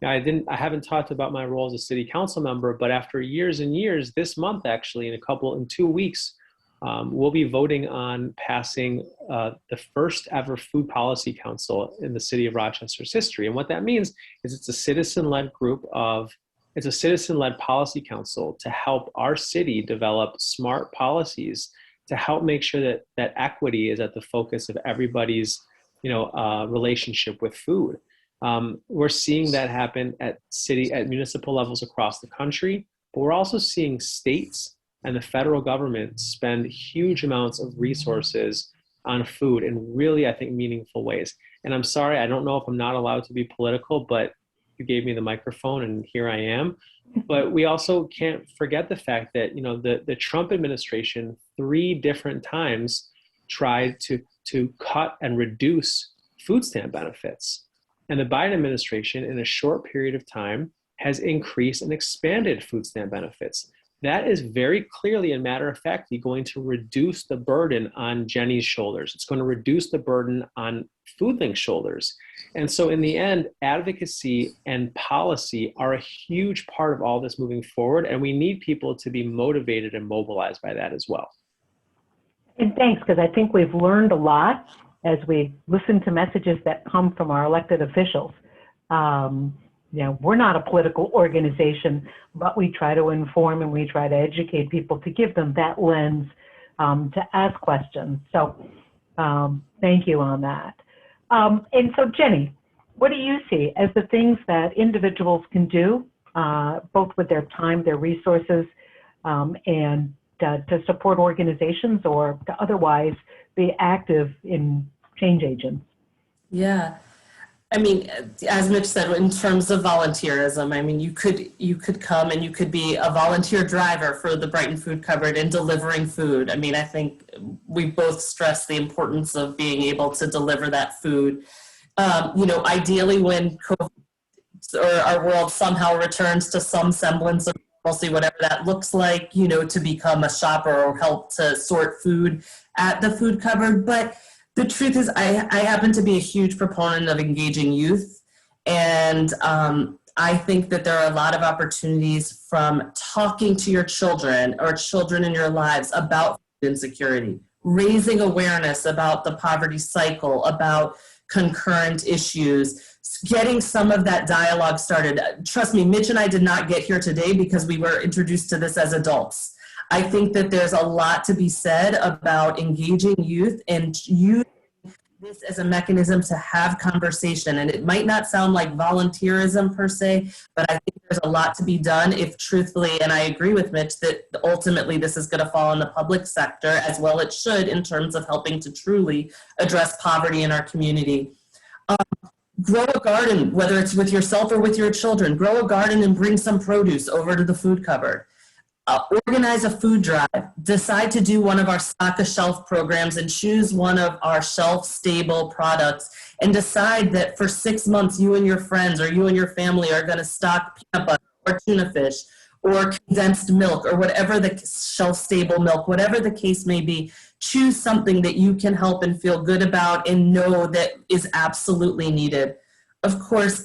Speaker 3: I haven't talked about my role as a city council member, but after years and years, this month actually, in 2 weeks, we'll be voting on passing the first ever food policy council in the city of Rochester's history. And what that means is it's a citizen-led policy council to help our city develop smart policies to help make sure that equity is at the focus of everybody's relationship with food. We're seeing that happen at municipal levels across the country, but we're also seeing states and the federal government spend huge amounts of resources on food in really, I think, meaningful ways. And I'm sorry, I don't know if I'm not allowed to be political, but you gave me the microphone and here I am. But we also can't forget the fact that, the Trump administration 3 different times tried to cut and reduce food stamp benefits. And the Biden administration, in a short period of time, has increased and expanded food stamp benefits. That is very clearly and matter of factly going to reduce the burden on Jennie's shoulders. It's going to reduce the burden on Foodlink's shoulders. And so in the end, advocacy and policy are a huge part of all this moving forward, and we need people to be motivated and mobilized by that as well.
Speaker 2: And thanks, because I think we've learned a lot as we listen to messages that come from our elected officials. You know, we're not a political organization, but we try to inform and we try to educate people to give them that lens to ask questions. So thank you on that. And so Jennie, what do you see as the things that individuals can do, both with their time, their resources, and to support organizations or to otherwise be active in change agents?
Speaker 4: Yeah. I mean, as Mitch said, in terms of volunteerism, I mean, you could come and you could be a volunteer driver for the Brighton Food Cupboard and delivering food. I mean, I think we both stress the importance of being able to deliver that food. You know, ideally when COVID or our world somehow returns to some semblance of normalcy, whatever that looks like, you know, to become a shopper or help to sort food at the food cupboard. But the truth is, I happen to be a huge proponent of engaging youth, and I think that there are a lot of opportunities from talking to your children or children in your lives about food insecurity, raising awareness about the poverty cycle, about concurrent issues, getting some of that dialogue started. Trust me, Mitch and I did not get here today because we were introduced to this as adults. I think that there's a lot to be said about engaging youth and using this as a mechanism to have conversation. And it might not sound like volunteerism per se, but I think there's a lot to be done if truthfully, and I agree with Mitch, that ultimately this is going to fall in the public sector as well it should in terms of helping to truly address poverty in our community. Grow a garden, whether it's with yourself or with your children. Grow a garden and bring some produce over to the food cupboard. Organize a food drive, decide to do one of our stock a shelf programs and choose one of our shelf stable products and decide that for 6 months you and your friends or you and your family are going to stock peanut butter or tuna fish or condensed milk or whatever the shelf stable milk, whatever the case may be. Choose something that you can help and feel good about and know that is absolutely needed. Of course,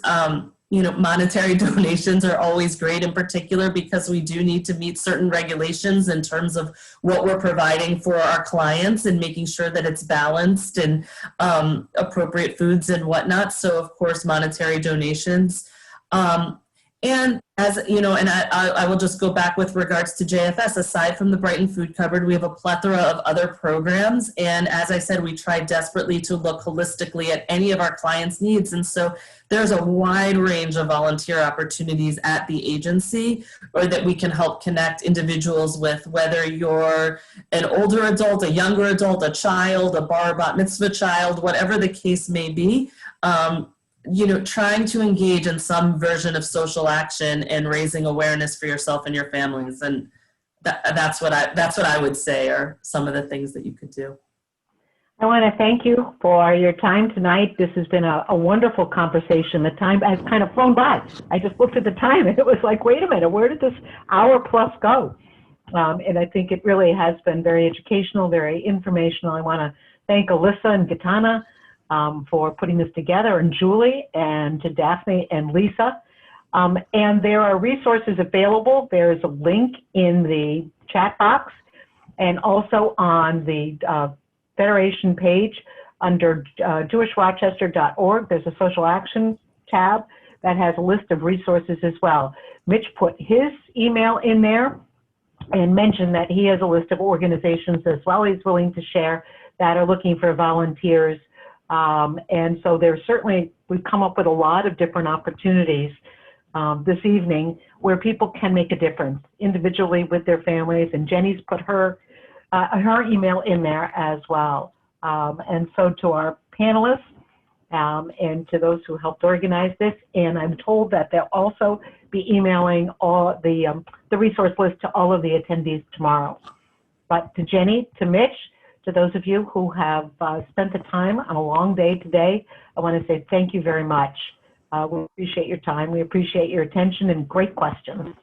Speaker 4: you know, monetary donations are always great, in particular because we do need to meet certain regulations in terms of what we're providing for our clients and making sure that it's balanced and appropriate foods and whatnot. So of course, monetary donations. And as you know, and I will just go back with regards to JFS, aside from the Brighton Food Cupboard, we have a plethora of other programs. And as I said, we try desperately to look holistically at any of our clients' needs. And so there's a wide range of volunteer opportunities at the agency or that we can help connect individuals with, whether you're an older adult, a younger adult, a child, a bar bat mitzvah child, whatever the case may be. You know, trying to engage in some version of social action and raising awareness for yourself and your families. And that's what I would say are some of the things that you could do.
Speaker 2: I want to thank you for your time tonight. This has been a wonderful conversation. The time has kind of flown by. I just looked at the time and it was like, wait a minute, where did this hour plus go? And I think it really has been very educational, very informational. I want to thank Alyssa and Gitana for putting this together, and Julie, and to Daphne and Lisa. And there are resources available. There's a link in the chat box and also on the Federation page under jewishrochester.org. There's a social action tab that has a list of resources as well. Mitch put his email in there and mentioned that he has a list of organizations as well he's willing to share that are looking for volunteers. And so there's certainly, we've come up with a lot of different opportunities this evening where people can make a difference individually with their families. And Jennie's put her email in there as well. And so to our panelists and to those who helped organize this, and I'm told that they'll also be emailing all the resource list to all of the attendees tomorrow. But to Jennie, to Mitch, to those of you who have spent the time on a long day today, I want to say thank you very much We appreciate your time. We appreciate your attention and great questions.